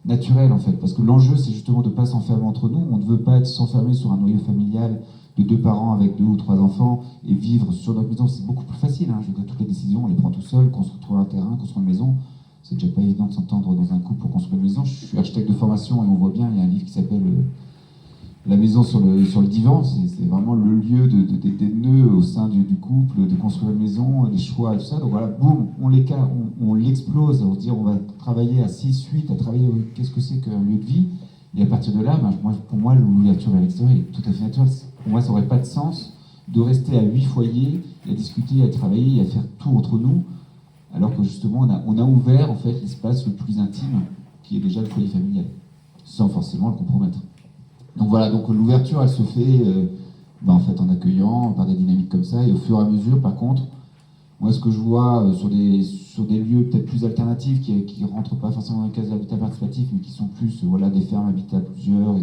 naturel en fait, parce que l'enjeu c'est justement de ne pas s'enfermer entre nous. On ne veut pas s'enfermer sur un noyau familial de 2 parents avec 2 ou 3 enfants et vivre sur notre maison. C'est beaucoup plus facile, hein. Je veux dire, toutes les décisions on les prend tout seul, construire un terrain, construire une maison, c'est déjà pas évident de s'entendre dans un couple pour construire une maison. Je suis architecte de formation et on voit bien, il y a un livre qui s'appelle La maison sur le divan. C'est vraiment le lieu des nœuds au sein du couple, de construire une maison, les choix et tout ça. Donc voilà, boum, on l'explose, on se dit on va travailler à 6-8, à travailler qu'est-ce que c'est qu'un lieu de vie. Et à partir de là, pour moi, l'ouverture vers l'extérieur est tout à fait naturelle. Pour moi, ça n'aurait pas de sens de rester à 8 foyers, à discuter, à travailler, à faire tout entre nous, alors que justement, on a ouvert en fait l'espace le plus intime, qui est déjà le foyer familial, sans forcément le compromettre. Donc voilà, donc l'ouverture, elle se fait en fait, en accueillant, par des dynamiques comme ça, et au fur et à mesure, par contre, moi, ce que je vois sur des lieux peut-être plus alternatifs, qui ne rentrent pas forcément dans les cases d'habitat participatif, mais qui sont plus des fermes habitat plusieurs,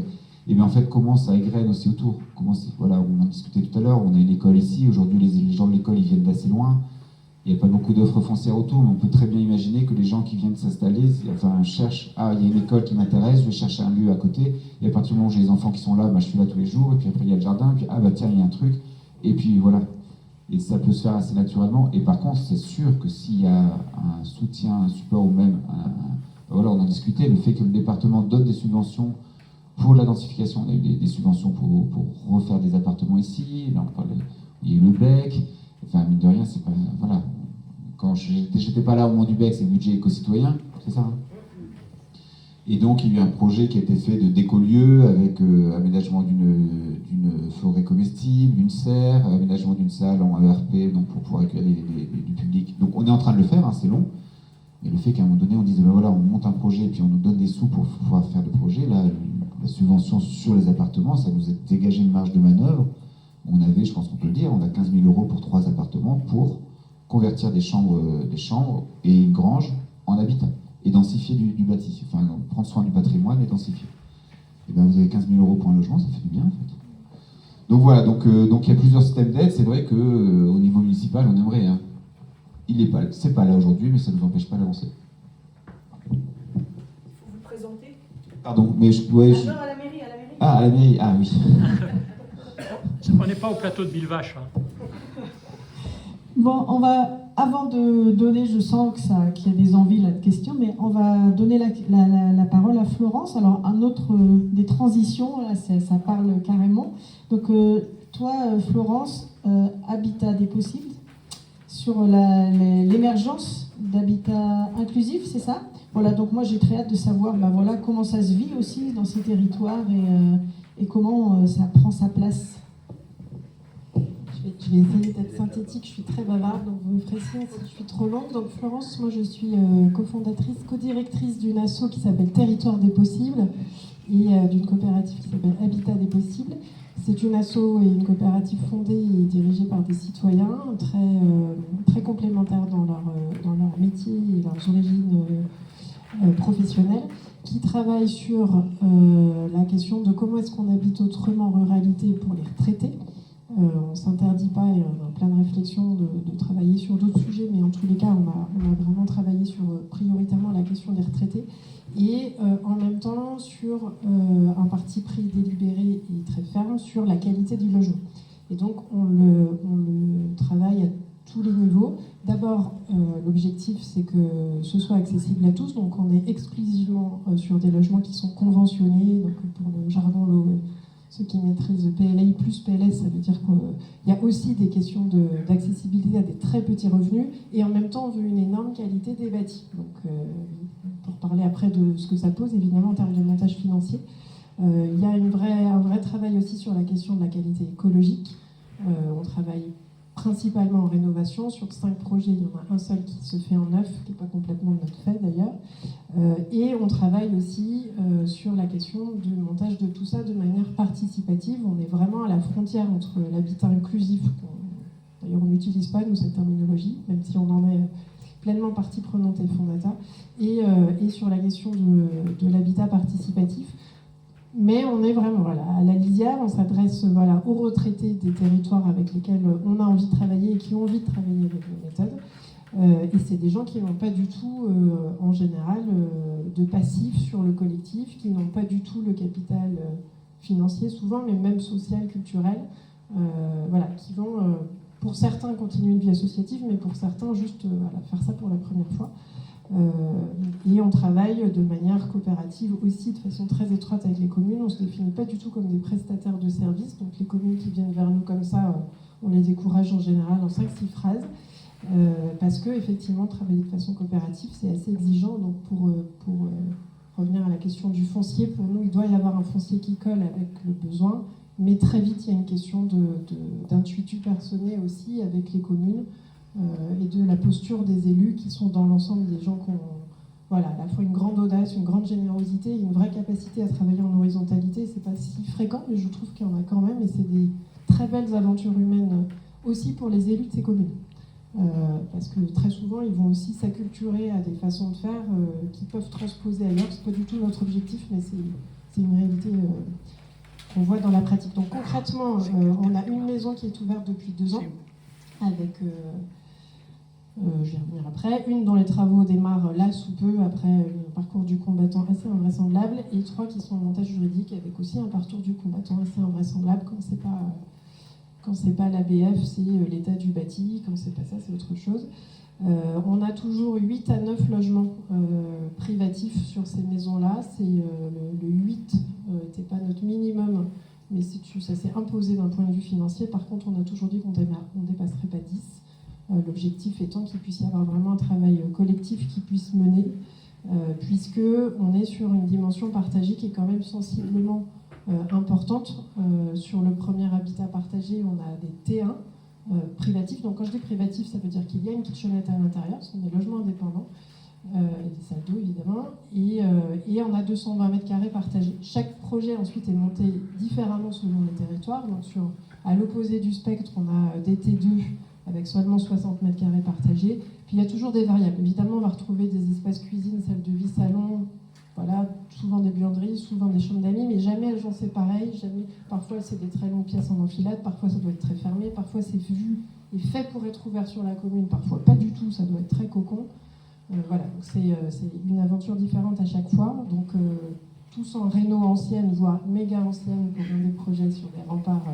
et bien en fait, comment ça égrène aussi autour. Voilà, on en discutait tout à l'heure, on a une école ici, aujourd'hui les gens de l'école, ils viennent d'assez loin, il n'y a pas beaucoup d'offres foncières autour, mais on peut très bien imaginer que les gens qui viennent s'installer, cherchent, il y a une école qui m'intéresse, je vais chercher un lieu à côté, et à partir du moment où j'ai les enfants qui sont là, je suis là tous les jours, et puis après il y a le jardin, et puis tiens, il y a un truc, et puis voilà. Et ça peut se faire assez naturellement. Et par contre, c'est sûr que s'il y a un soutien, un support ou même, voilà, on en discutait, le fait que le département donne des subventions pour la densification, on a eu des subventions pour refaire des appartements ici, là, il y a eu le BEC. Enfin, mine de rien, c'est pas... Voilà. Quand j'étais pas là au moment du BEC, c'est le budget éco-citoyen, c'est ça, hein. Et donc, il y a eu un projet qui a été fait de d'écolieu avec aménagement d'une forêt comestible, une serre, aménagement d'une salle en ERP, donc pour pouvoir accueillir du public. Donc, on est en train de le faire, hein, c'est long. Mais le fait qu'à un moment donné, on dise, ben voilà, on monte un projet et puis on nous donne des sous pour pouvoir faire le projet, là, la subvention sur les appartements, ça nous a dégagé une marge de manœuvre. On avait, je pense qu'on peut le dire, on a 15 000 € pour 3 appartements pour convertir des chambres et une grange en habitat. Et densifier du bâti, enfin prendre soin du patrimoine et densifier. Et bien vous avez 15 000 € pour un logement, ça fait du bien en fait. Donc voilà, donc il y a plusieurs systèmes d'aide. C'est vrai qu'au niveau municipal, on aimerait. Hein. C'est pas là aujourd'hui, mais ça ne nous empêche pas d'avancer. Il faut vous présenter. Pardon, mais Non, à la mairie. Ah, à la mairie, ah oui. On n'est pas au plateau de Millevaches. Hein. Bon, on va, avant de donner, je sens qu'il y a des envies là de questions, mais on va donner la parole à Florence. Alors, un autre des transitions, là, ça parle carrément. Donc, toi, Florence, Habitat des possibles, sur l'émergence d'habitat inclusif, c'est ça? Voilà, donc moi j'ai très hâte de savoir voilà, comment ça se vit aussi dans ces territoires et comment ça prend sa place. Je vais essayer d'être synthétique, je suis très bavarde, donc vous me ferez signe si je suis trop longue. Donc Florence, moi je suis cofondatrice, co-directrice d'une asso qui s'appelle Territoire des possibles et d'une coopérative qui s'appelle Habitat des possibles. C'est une asso et une coopérative fondée et dirigée par des citoyens très complémentaires dans leur métier et leurs origines professionnelles, qui travaillent sur la question de comment est-ce qu'on habite autrement en ruralité pour les retraités. On ne s'interdit pas, et on a plein de réflexions de travailler sur d'autres sujets, mais en tous les cas, on a vraiment travaillé sur prioritairement la question des retraités et en même temps sur un parti pris délibéré et très ferme sur la qualité du logement. Et donc, on le travaille à tous les niveaux. D'abord, l'objectif, c'est que ce soit accessible à tous, donc on est exclusivement sur des logements qui sont conventionnés, donc pour le jargon, ceux qui maîtrisent PLI plus PLS, ça veut dire qu'il y a aussi des questions d'accessibilité à des très petits revenus, et en même temps, on veut une énorme qualité des bâtis. Donc, pour parler après de ce que ça pose, évidemment, en termes de montage financier, il y a un vrai travail aussi sur la question de la qualité écologique. On travaille principalement en rénovation. Sur 5 projets, il y en a un seul qui se fait en neuf, qui n'est pas complètement de notre fait d'ailleurs. Et on travaille aussi sur la question du montage de tout ça de manière participative. On est vraiment à la frontière entre l'habitat inclusif, d'ailleurs on n'utilise pas nous cette terminologie, même si on en est pleinement partie prenante et fondateur, et sur la question de l'habitat participatif. Mais on est vraiment à la lisière, on s'adresse aux retraités des territoires avec lesquels on a envie de travailler et qui ont envie de travailler avec nos méthodes. Et c'est des gens qui n'ont pas du tout, en général, de passif sur le collectif, qui n'ont pas du tout le capital financier souvent, mais même social, culturel, qui vont, pour certains, continuer une vie associative, mais pour certains, juste faire ça pour la première fois. Et on travaille de manière coopérative aussi, de façon très étroite avec les communes. On ne se définit pas du tout comme des prestataires de services. Donc les communes qui viennent vers nous comme ça, on les décourage en général en 5-6 phrases. Parce que effectivement, travailler de façon coopérative, c'est assez exigeant. Donc pour revenir à la question du foncier, pour nous, il doit y avoir un foncier qui colle avec le besoin. Mais très vite, il y a une question d'intuitu personnel aussi avec les communes. Et de la posture des élus qui sont dans l'ensemble des gens qui ont à la fois une grande audace, une grande générosité, une vraie capacité à travailler en horizontalité. C'est pas si fréquent, mais je trouve qu'il y en a quand même, et c'est des très belles aventures humaines aussi pour les élus de ces communes. Parce que très souvent, ils vont aussi s'acculturer à des façons de faire qui peuvent transposer ailleurs. C'est pas du tout notre objectif, mais c'est une réalité qu'on voit dans la pratique. Donc concrètement, on a une maison qui est ouverte depuis 2 ans, avec... je vais revenir après. Une dont les travaux démarrent là sous peu, après un parcours du combattant assez invraisemblable, et 3 qui sont en montage juridique avec aussi un parcours du combattant assez invraisemblable. Quand c'est pas l'ABF, c'est l'état du bâti. Quand c'est pas ça, c'est autre chose. On a toujours 8 à 9 logements privatifs sur ces maisons-là. Le 8 n'était pas notre minimum mais ça s'est imposé d'un point de vue financier. Par contre, on a toujours dit qu'on ne dépasserait pas 10. L'objectif étant qu'il puisse y avoir vraiment un travail collectif qui puisse mener, puisque on est sur une dimension partagée qui est quand même sensiblement importante. Sur le premier habitat partagé, on a des T1 privatifs. Donc quand je dis privatif, ça veut dire qu'il y a une kitchenette à l'intérieur, ce sont des logements indépendants, et des salles d'eau évidemment, et on a 220 mètres carrés partagés. Chaque projet ensuite est monté différemment selon les territoires. Donc à l'opposé du spectre, on a des T2 avec seulement 60 mètres carrés partagés. Puis il y a toujours des variables. Évidemment, on va retrouver des espaces cuisine, salle de vie, salon, voilà, souvent des buanderies, souvent des chambres d'amis, mais jamais elles sont séparées. Jamais. Parfois, c'est des très longues pièces en enfilade, parfois ça doit être très fermé, parfois c'est vu et fait pour être ouvert sur la commune, parfois pas du tout, ça doit être très cocon. Voilà, donc c'est une aventure différente à chaque fois. Donc tous en réno ancienne, voire méga ancienne pour des projets sur des remparts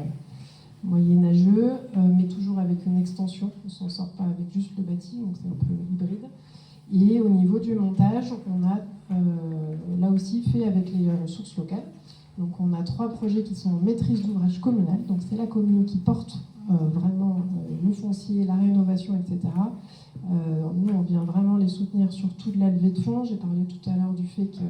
moyenâgeux, mais toujours avec une extension. On ne s'en sort pas avec juste le bâti, donc c'est un peu hybride. Et au niveau du montage, on a là aussi fait avec les ressources locales. Donc on a 3 projets qui sont en maîtrise d'ouvrage communale. Donc c'est la commune qui porte vraiment le foncier, la rénovation, etc. Nous, on vient vraiment les soutenir sur toute la levée de fonds. J'ai parlé tout à l'heure du fait que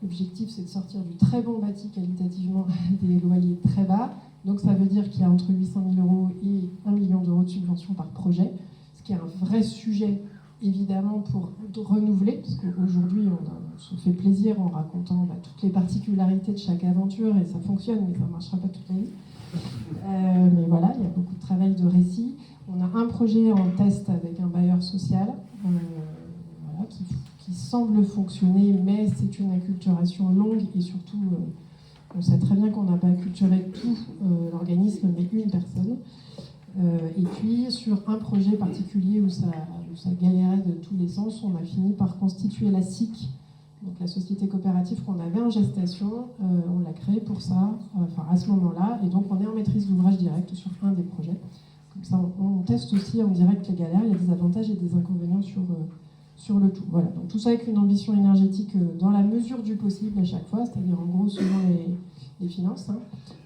l'objectif, c'est de sortir du très bon bâti qualitativement des loyers très bas. Donc ça veut dire qu'il y a entre 800 000 € et 1 million d'euros de subvention par projet, ce qui est un vrai sujet, évidemment, pour renouveler, parce qu'aujourd'hui, on se fait plaisir en racontant toutes les particularités de chaque aventure, et ça fonctionne, mais ça ne marchera pas toute la vie. Mais voilà, il y a beaucoup de travail de récit. On a un projet en test avec un bailleur social, voilà, qui semble fonctionner, mais c'est une acculturation longue, et surtout... on sait très bien qu'on n'a pas acculturé tout l'organisme, mais une personne. Et puis, sur un projet particulier où ça galérait de tous les sens, on a fini par constituer la SIC, donc la société coopérative qu'on avait en gestation. On l'a créée pour ça, à ce moment-là. Et donc, on est en maîtrise d'ouvrage direct sur un des projets. Comme ça, on teste aussi en direct les galères. Il y a des avantages et des inconvénients sur le tout. Voilà. Donc tout ça avec une ambition énergétique dans la mesure du possible à chaque fois, c'est-à-dire en gros selon les finances. Hein.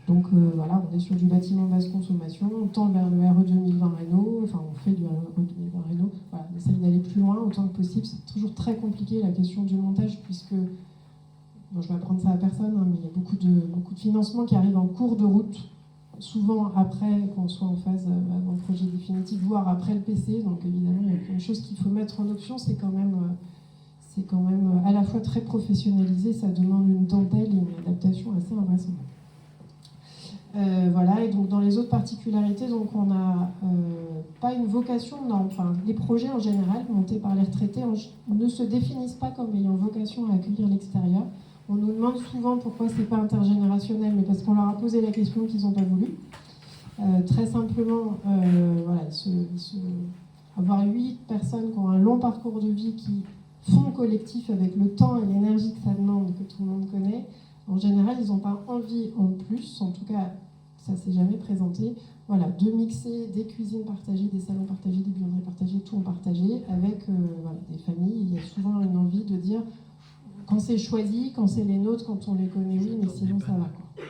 Donc voilà, on est sur du bâtiment basse consommation, on tend vers le RE 2020 Réno, enfin on fait du RE 2020 Réno, voilà, on essaye d'aller plus loin autant que possible. C'est toujours très compliqué la question du montage puisque, bon, je vais apprendre ça à personne, hein, mais il y a beaucoup de financements qui arrivent en cours de route, souvent après qu'on soit en phase avant le projet définitif, voire après le PC. Donc évidemment, il y a plein de choses qu'il faut mettre en option. C'est quand même à la fois très professionnalisé, ça demande une dentelle et une adaptation assez invraisemblable. Voilà, et donc dans les autres particularités, donc on n'a pas une vocation, non, enfin les projets en général montés par les retraités ne se définissent pas comme ayant vocation à accueillir l'extérieur. On nous demande souvent pourquoi c'est pas intergénérationnel, mais parce qu'on leur a posé la question qu'ils n'ont pas voulu. Très simplement, voilà, avoir 8 personnes qui ont un long parcours de vie, qui font collectif avec le temps et l'énergie que ça demande, que tout le monde connaît, en général, ils n'ont pas envie en plus, en tout cas, ça s'est jamais présenté, voilà, de mixer des cuisines partagées, des salons partagés, des buanderies partagées, tout en partagé, avec voilà, des familles. Il y a souvent une envie de dire, quand c'est choisi, quand c'est les nôtres, quand on les connaît, oui, mais sinon ça va, quoi.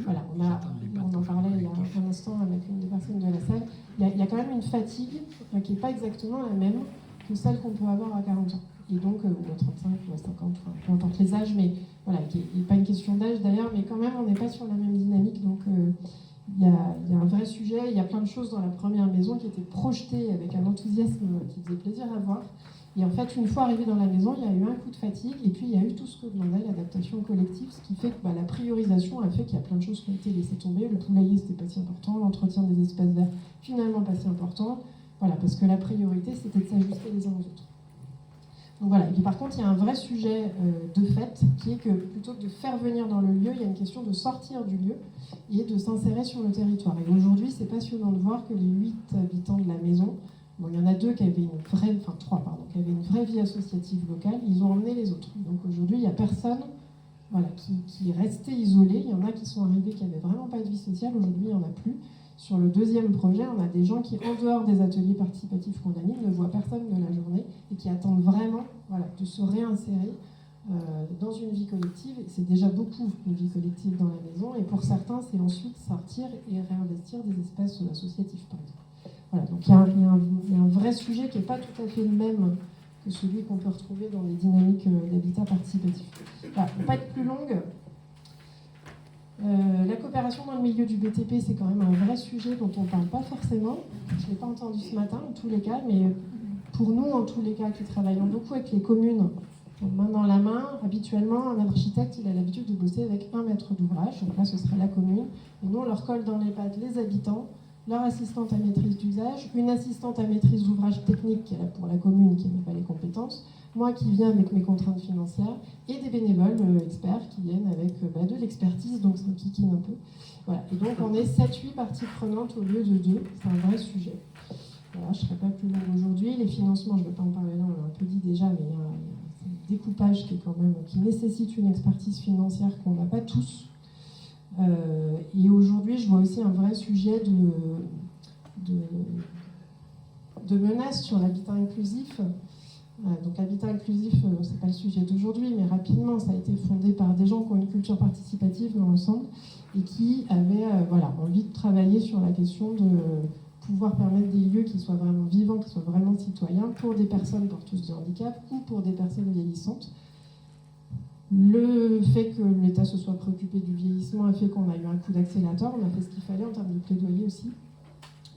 Voilà, on en parlait il y a un instant avec une des personnes de la salle. Il y a quand même une fatigue qui n'est pas exactement la même que celle qu'on peut avoir à 40 ans. Et donc, ou à 35, ou à 50, enfin, peu importe les âges, mais voilà, il n'est pas une question d'âge d'ailleurs, mais quand même, on n'est pas sur la même dynamique. Donc, il y a un vrai sujet. Il y a plein de choses dans la première maison qui étaient projetées avec un enthousiasme qui faisait plaisir à voir. Et en fait, une fois arrivé dans la maison, il y a eu un coup de fatigue, et puis il y a eu tout ce que demandait l'adaptation collective, ce qui fait que la priorisation a fait qu'il y a plein de choses qui ont été laissées tomber. Le poulailler, c'était pas si important, l'entretien des espaces verts, finalement pas si important. Voilà, parce que la priorité, c'était de s'ajuster les uns aux autres. Donc voilà, et puis par contre, il y a un vrai sujet de fait, qui est que plutôt que de faire venir dans le lieu, il y a une question de sortir du lieu et de s'insérer sur le territoire. Et aujourd'hui, c'est passionnant de voir que les 8 habitants de la maison, bon, il y en a 2 qui avaient une vraie, enfin 3, pardon, qui avaient une vraie vie associative locale, ils ont emmené les autres. Donc aujourd'hui, il n'y a personne, voilà, qui est resté isolé. Il y en a qui sont arrivés qui n'avaient vraiment pas de vie sociale, aujourd'hui, il n'y en a plus. Sur le deuxième projet, on a des gens qui, en dehors des ateliers participatifs qu'on anime, ne voient personne de la journée et qui attendent vraiment, voilà, de se réinsérer dans une vie collective. C'est déjà beaucoup une vie collective dans la maison, et pour certains, c'est ensuite sortir et réinvestir des espaces associatifs, par exemple. Voilà, donc il y a un vrai sujet qui n'est pas tout à fait le même que celui qu'on peut retrouver dans les dynamiques d'habitat participatif. Voilà, pour ne pas être plus longue, la coopération dans le milieu du BTP, c'est quand même un vrai sujet dont on ne parle pas forcément. Je ne l'ai pas entendu ce matin, en tous les cas, mais pour nous, en tous les cas, qui travaillons beaucoup avec les communes, main dans la main, habituellement, un architecte, il a l'habitude de bosser avec un maître d'ouvrage, donc là, ce serait la commune, et nous, on leur colle dans les pattes les habitants, leur assistante à maîtrise d'usage, une assistante à maîtrise d'ouvrage technique qui est là pour la commune, qui n'a pas les compétences, moi qui viens avec mes contraintes financières, et des bénévoles experts qui viennent avec de l'expertise, donc ça kikine un peu. Voilà. Et donc on est 7-8 parties prenantes au lieu de 2, c'est un vrai sujet. Voilà, je ne serai pas plus longue aujourd'hui. Les financements, je ne vais pas en parler là, on l'a un peu dit déjà, mais il y a un découpage qui nécessite une expertise financière qu'on n'a pas tous. Et aujourd'hui, je vois aussi un vrai sujet de menace sur l'habitat inclusif. Donc l'habitat inclusif, c'est pas le sujet d'aujourd'hui, mais rapidement, ça a été fondé par des gens qui ont une culture participative dans l'ensemble et qui avaient envie de travailler sur la question de pouvoir permettre des lieux qui soient vraiment vivants, qui soient vraiment citoyens pour des personnes porteuses de handicap ou pour des personnes vieillissantes. Le fait que l'État se soit préoccupé du vieillissement a fait qu'on a eu un coup d'accélérateur, on a fait ce qu'il fallait en termes de plaidoyer aussi.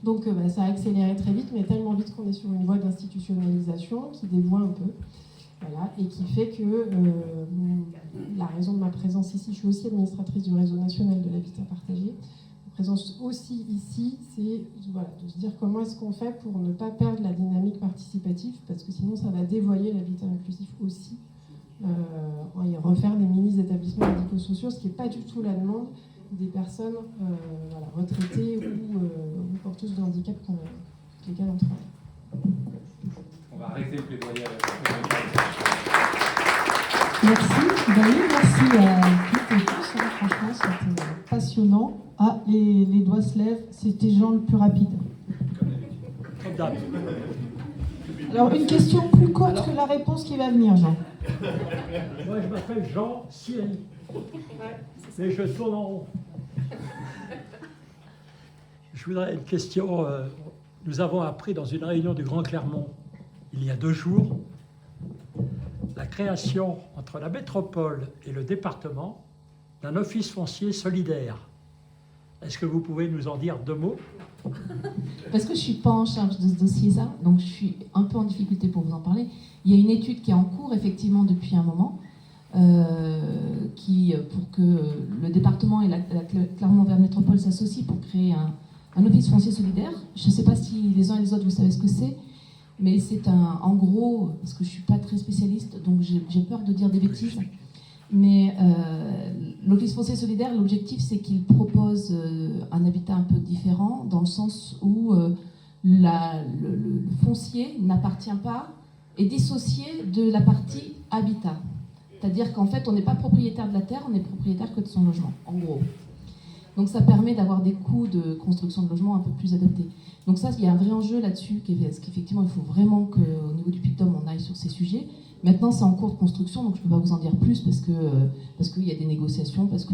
Donc ça a accéléré très vite, mais tellement vite qu'on est sur une voie d'institutionnalisation qui dévoie un peu. Voilà, et qui fait que la raison de ma présence ici, je suis aussi administratrice du réseau national de l'habitat partagé. Ma présence aussi ici, c'est de se dire comment est-ce qu'on fait pour ne pas perdre la dynamique participative, parce que sinon ça va dévoyer l'habitat inclusif aussi. Et refaire des mini-établissements médico-sociaux, ce qui n'est pas du tout la demande des personnes retraitées ou porteuses de handicap avec lesquelles on travaille. On va arrêter le plaidoyer avec Merci, merci à toutes et tous. Franchement, c'était passionnant. Ah, les doigts se lèvent, c'était Jean le plus rapide. Comme d'hab. Alors, une question plus courte que la réponse qui va venir, Jean. Moi, je m'appelle Jean Sieni, mais je tourne en rond. Je voudrais une question. Nous avons appris dans une réunion du Grand Clermont, il y a 2 jours, la création entre la métropole et le département d'un office foncier solidaire. Est-ce que vous pouvez nous en dire 2 mots ? Parce que je ne suis pas en charge de ce dossier-là, donc je suis un peu en difficulté pour vous en parler. Il y a une étude qui est en cours, effectivement, depuis un moment, pour que le département et la Clermont-Auvergne Métropole s'associent pour créer un office foncier solidaire. Je ne sais pas si les uns et les autres, vous savez ce que c'est, mais c'est en gros, parce que je ne suis pas très spécialiste, donc j'ai peur de dire des bêtises, mais l'office foncier solidaire, l'objectif, c'est qu'il propose un habitat un peu différent, dans le sens où le foncier n'appartient pas, est dissocié de la partie habitat. C'est-à-dire qu'en fait, on n'est pas propriétaire de la terre, on n'est propriétaire que de son logement, en gros. Donc ça permet d'avoir des coûts de construction de logement un peu plus adaptés. Donc ça, il y a un vrai enjeu là-dessus, parce qu'effectivement, il faut vraiment qu'au niveau du PICTOM, on aille sur ces sujets. Maintenant, c'est en cours de construction, donc je ne peux pas vous en dire plus, parce qu'il y a des négociations, parce que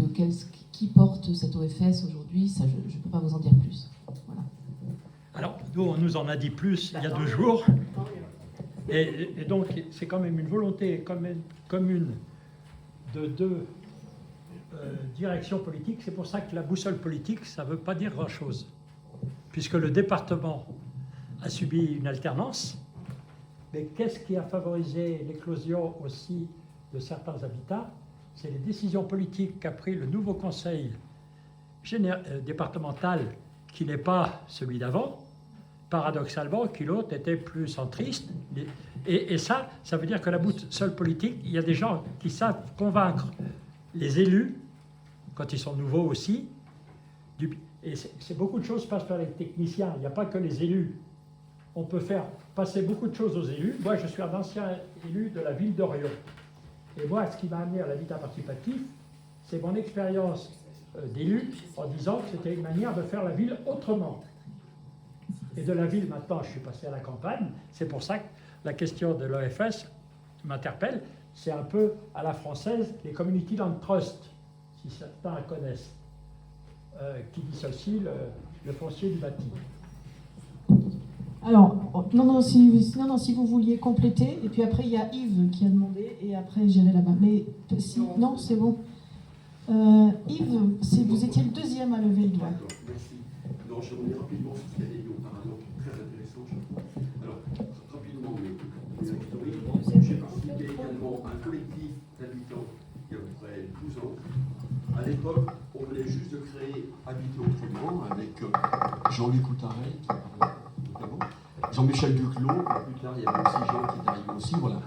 qui porte cette OFS aujourd'hui, ça, je ne peux pas vous en dire plus. Voilà. Alors, nous, on nous en a dit plus il y a 2 jours. Et donc, c'est quand même une volonté commune de 2 directions politiques. C'est pour ça que la boussole politique, ça ne veut pas dire grand-chose. Puisque le département a subi une alternance. Mais qu'est-ce qui a favorisé l'éclosion aussi de certains habitats? C'est les décisions politiques qu'a pris le nouveau conseil départemental, qui n'est pas celui d'avant, paradoxalement, qui l'autre était plus centriste. Et ça veut dire que la boussole politique, il y a des gens qui savent convaincre les élus, quand ils sont nouveaux aussi, et beaucoup de choses passent par les techniciens, il n'y a pas que les élus. On peut faire passer beaucoup de choses aux élus. Moi, je suis un ancien élu de la ville d'Orion. Et moi, ce qui m'a amené à l'habitat participatif, c'est mon expérience d'élu en disant que c'était une manière de faire la ville autrement. Et de la ville, maintenant, je suis passé à la campagne. C'est pour ça que la question de l'OFS m'interpelle. c'est un peu à la française les Community Land Trust, si certains connaissent, qui dissocient le foncier du bâti. Alors, non, si vous vouliez compléter, et puis après il y a Yves qui a demandé, et après j'irai là-bas. Mais si, non, c'est bon. Yves, vous étiez le deuxième à lever le doigt. Merci. Non, je reviens rapidement sur ce qu'a dit auparavant, qui est très intéressant, je crois. Alors, rapidement, mais historique, j'ai participé également à un collectif d'habitants il y a à peu près 12 ans. À l'époque, on venait juste de créer Habiter autrement avec Jean-Luc Coutarel, qui parlait notamment, Jean-Michel Duclos, et plus tard il y avait aussi Jean qui est arrivé aussi, voilà.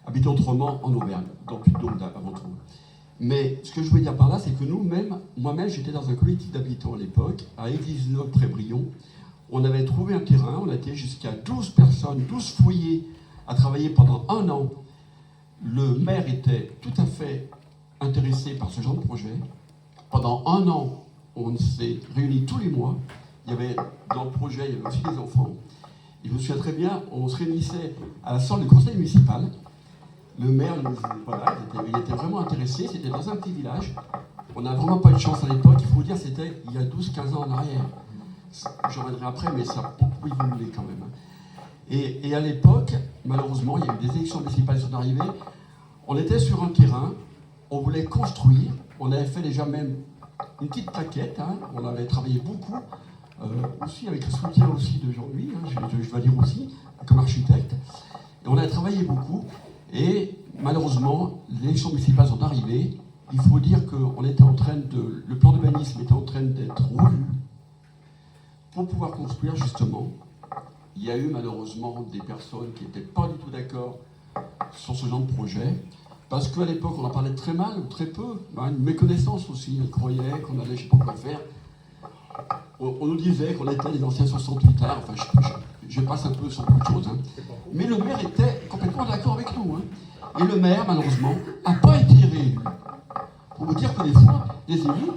Habiter autrement en Auvergne, dans Puy-de-Dôme avant tout. Mais ce que je voulais dire par là, c'est que moi-même, j'étais dans un collectif d'habitants à l'époque, à Église-Neuve-Près-Brion. On avait trouvé un terrain, on était jusqu'à 12 personnes, 12 foyers à travailler pendant 1 an. Le maire était tout à fait intéressé par ce genre de projet. Pendant 1 an, on s'est réunis tous les mois. Il y avait, dans le projet, il y avait aussi des enfants. Et je me souviens très bien, on se réunissait à la salle du conseil municipal. Le maire, voilà, il était vraiment intéressé, c'était dans un petit village. On n'a vraiment pas eu de chance à l'époque, il faut vous dire, c'était il y a 12-15 ans en arrière. J'en reviendrai après, mais ça a beaucoup évolué quand même. Et à l'époque, malheureusement, il y a eu des élections municipales qui sont arrivées. On était sur un terrain, on voulait construire, on avait fait déjà même une petite plaquette, hein, on avait travaillé beaucoup, aussi avec le soutien aussi de Jean-Louis, hein, je dois dire aussi, comme architecte. Et on a travaillé beaucoup. Et malheureusement, les élections municipales sont arrivées. Il faut dire que le plan d'urbanisme était en train d'être revu pour pouvoir construire justement. Il y a eu malheureusement des personnes qui n'étaient pas du tout d'accord sur ce genre de projet, parce qu'à l'époque on en parlait très mal, ou très peu, une méconnaissance aussi, on croyait qu'on allait je ne sais pas quoi faire. On nous disait qu'on était les anciens 68 arts, enfin je passe un peu sur beaucoup de choses. Hein. Mais le maire était complètement d'accord avec nous. Hein. Et le maire, malheureusement, n'a pas été réélu. Pour vous dire que des fois, les élus,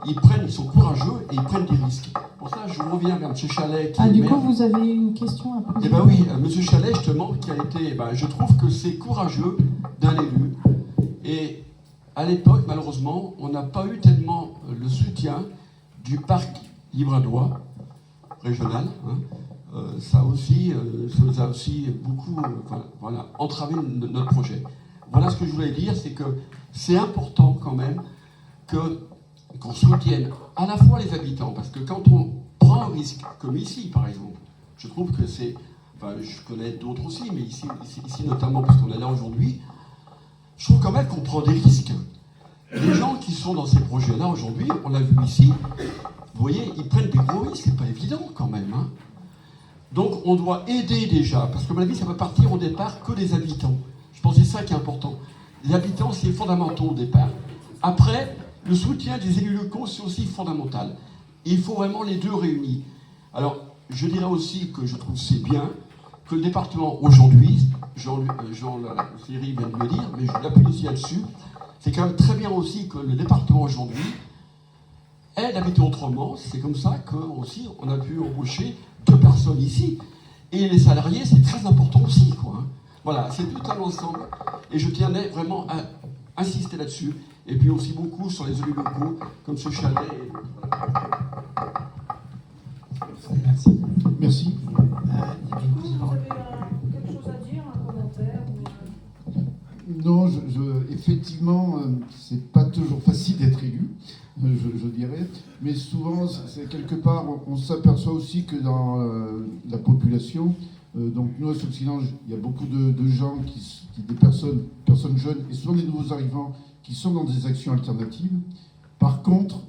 ils sont courageux et ils prennent des risques. Pour ça, je reviens vers M. Chalet. Du coup, vous avez une question à poser? Eh bien oui, M. Chalet, justement, qui a été... je trouve que c'est courageux d'un élu. Et à l'époque, malheureusement, on n'a pas eu tellement le soutien du parc libradois régional. Hein. Ça nous a aussi beaucoup entravé notre projet. Voilà ce que je voulais dire, c'est que c'est important quand même qu'on soutienne à la fois les habitants, parce que quand on prend un risque, comme ici par exemple, je trouve que c'est... je connais d'autres aussi, mais ici notamment, parce qu'on est là aujourd'hui, je trouve quand même qu'on prend des risques. Les gens qui sont dans ces projets-là aujourd'hui, on l'a vu ici, vous voyez, ils prennent des gros risques, c'est pas évident quand même. Hein. Donc on doit aider déjà, parce que à mon avis, ça va partir au départ que des habitants. Je pense que c'est ça qui est important. Les habitants, c'est fondamental au départ. Après, le soutien des élus locaux, c'est aussi fondamental. Et il faut vraiment les deux réunis. Alors, je dirais aussi que je trouve c'est bien que le département aujourd'hui, Thierry vient de le dire, mais je l'appuie aussi là-dessus, c'est quand même très bien aussi que le département aujourd'hui aide Habiter autrement. C'est comme ça qu'aussi on a pu embaucher 2 personnes ici. Et les salariés, c'est très important aussi, quoi. Hein. Voilà, c'est tout un ensemble. Et je tiendrais vraiment à insister là-dessus. Et puis aussi beaucoup sur les élus locaux, comme ce Chalet. Merci. Merci. Vous avez quelque chose à dire, un commentaire Non, effectivement, c'est pas toujours facile d'être élu, je dirais, mais souvent, c'est quelque part, on s'aperçoit aussi que dans la population, donc nous, à Occident, il y a beaucoup de gens, des personnes jeunes, et souvent des nouveaux arrivants, qui sont dans des actions alternatives. Par contre,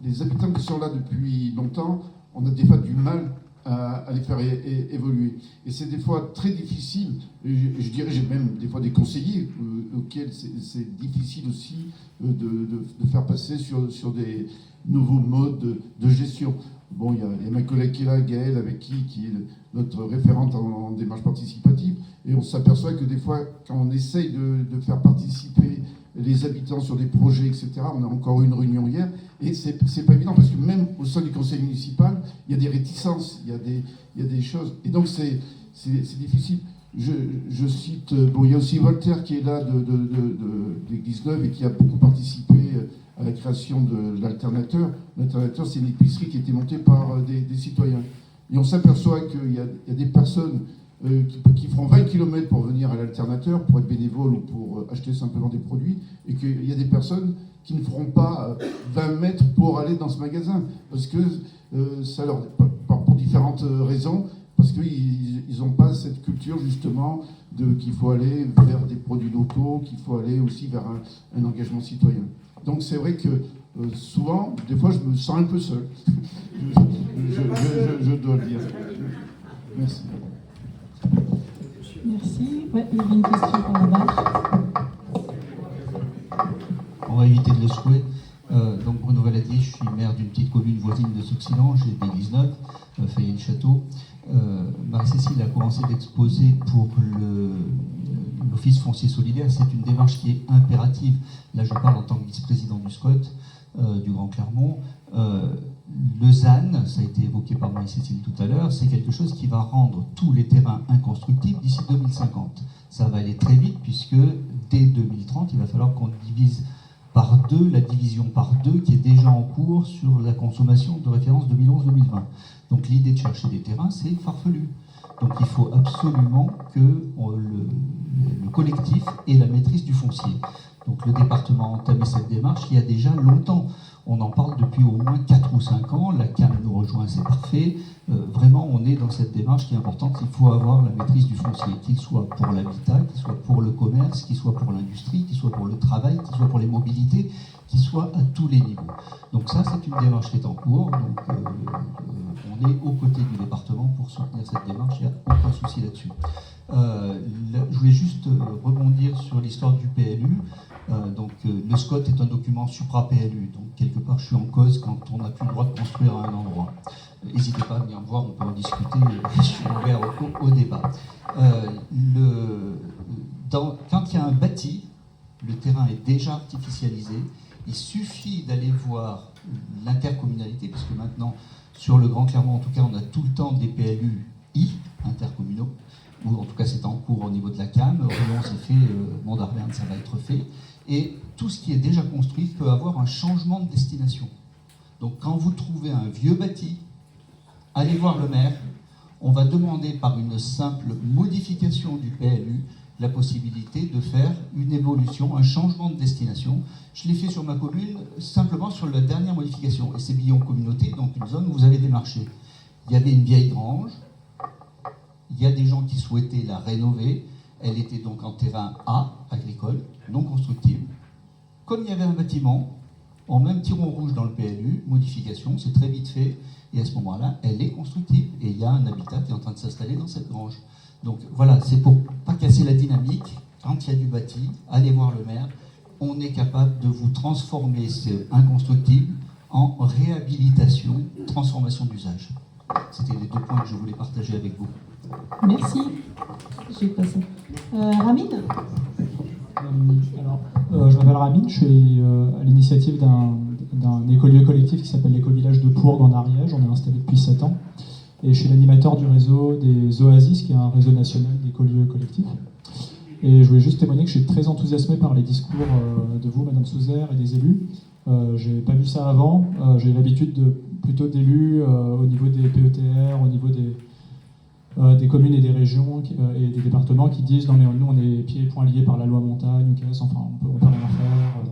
les habitants qui sont là depuis longtemps, on a des fois du mal à les faire évoluer. Et c'est des fois très difficile, je dirais, j'ai même des fois des conseillers auxquels c'est difficile aussi de faire passer sur des nouveaux modes de gestion. Bon, il y a ma collègue qui est là, Gaëlle, qui est notre référente en démarche participative, et on s'aperçoit que des fois, quand on essaye de faire participer les habitants sur des projets, etc. On a encore eu une réunion hier, et c'est pas évident, parce que même au sein du conseil municipal, il y a des réticences, il y a des choses, et donc c'est difficile. je cite, bon, il y a aussi Voltaire qui est là d'Église Neuve et qui a beaucoup participé à la création de l'Alternateur. L'Alternateur, c'est une épicerie qui a été montée par des citoyens. Et on s'aperçoit qu'il y a des personnes qui feront 20 km pour venir à l'Alternateur, pour être bénévoles ou pour acheter simplement des produits, et qu'il y a des personnes qui ne feront pas 20 mètres pour aller dans ce magasin, parce que ça leur, pour différentes raisons, parce qu'ils n'ont pas cette culture justement qu'il faut aller vers des produits locaux, qu'il faut aller aussi vers un engagement citoyen. Donc c'est vrai que souvent, des fois, je me sens un peu seul. je dois le dire. Merci. Merci. Ouais, il y avait une question par là-bas. On va éviter de le secouer. Donc Bruno Valadier, je suis maire d'une petite commune voisine de Sauxillan, j'ai d'Église Neuve, Fayenne-Château. Marie-Cécile a commencé d'exposer pour l'Office foncier solidaire. C'est une démarche qui est impérative. Là, je parle en tant que vice-président du SCOT, du Grand Clermont. Le ZAN, ça a été évoqué par Marie-Cécile tout à l'heure, c'est quelque chose qui va rendre tous les terrains inconstructibles d'ici 2050. Ça va aller très vite puisque dès 2030, il va falloir qu'on divise par deux la division par deux qui est déjà en cours sur la consommation de référence 2011-2020. Donc l'idée de chercher des terrains, c'est farfelu. Donc il faut absolument que le collectif ait la maîtrise du foncier. Donc le département a entamé cette démarche il y a déjà longtemps. On en parle depuis au moins 4 ou 5 ans, la CAM nous rejoint, c'est parfait. Vraiment, on est dans cette démarche qui est importante, il faut avoir la maîtrise du foncier, qu'il soit pour l'habitat, qu'il soit pour le commerce, qu'il soit pour l'industrie, qu'il soit pour le travail, qu'il soit pour les mobilités, qu'il soit à tous les niveaux. Donc ça, c'est une démarche qui est en cours, donc on est aux côtés du département pour soutenir cette démarche, il n'y a aucun souci là-dessus. Je voulais juste rebondir sur l'histoire du PLU. Le SCOT est un document supra-PLU, donc quelque part je suis en cause quand on n'a plus le droit de construire à un endroit. N'hésitez pas à venir me voir, on peut en discuter, je suis ouvert au débat. Quand il y a un bâti, le terrain est déjà artificialisé, il suffit d'aller voir l'intercommunalité, parce que maintenant, sur le Grand Clermont, en tout cas, on a tout le temps des PLUI intercommunaux, ou en tout cas c'est en cours au niveau de la CAM, Rouen c'est fait, Mont-d'Arverne ça va être fait, et tout ce qui est déjà construit peut avoir un changement de destination. Donc quand vous trouvez un vieux bâti, allez voir le maire, on va demander par une simple modification du PLU la possibilité de faire une évolution, un changement de destination. Je l'ai fait sur ma commune, simplement sur la dernière modification, et c'est Billon Communauté, donc une zone où vous avez des marchés. Il y avait une vieille grange, il y a des gens qui souhaitaient la rénover, elle était donc en terrain A, agricole, non constructible. Comme il y avait un bâtiment, on met un petit rond rouge dans le PLU, modification, c'est très vite fait, et à ce moment-là, elle est constructible, et il y a un habitat qui est en train de s'installer dans cette grange. Donc voilà, c'est pour pas casser la dynamique, quand il y a du bâti, allez voir le maire, on est capable de vous transformer ce inconstructible en réhabilitation, transformation d'usage. C'était les 2 points que je voulais partager avec vous. Merci. J'ai passé. Ramine. Je m'appelle Ramine, je suis à l'initiative d'un écolieu collectif qui s'appelle l'éco-village de Pourgue en Ariège. On est installé depuis 7 ans. Et je suis l'animateur du réseau des Oasis, qui est un réseau national d'écolieux collectifs. Et je voulais juste témoigner que je suis très enthousiasmé par les discours de vous, Madame Souzer, et des élus. Je n'ai pas vu ça avant. J'ai l'habitude plutôt d'élus au niveau des PETR, au niveau des communes et des régions et des départements qui disent « Non mais nous on est pieds et poings liés par la loi montagne, enfin on peut rien faire ».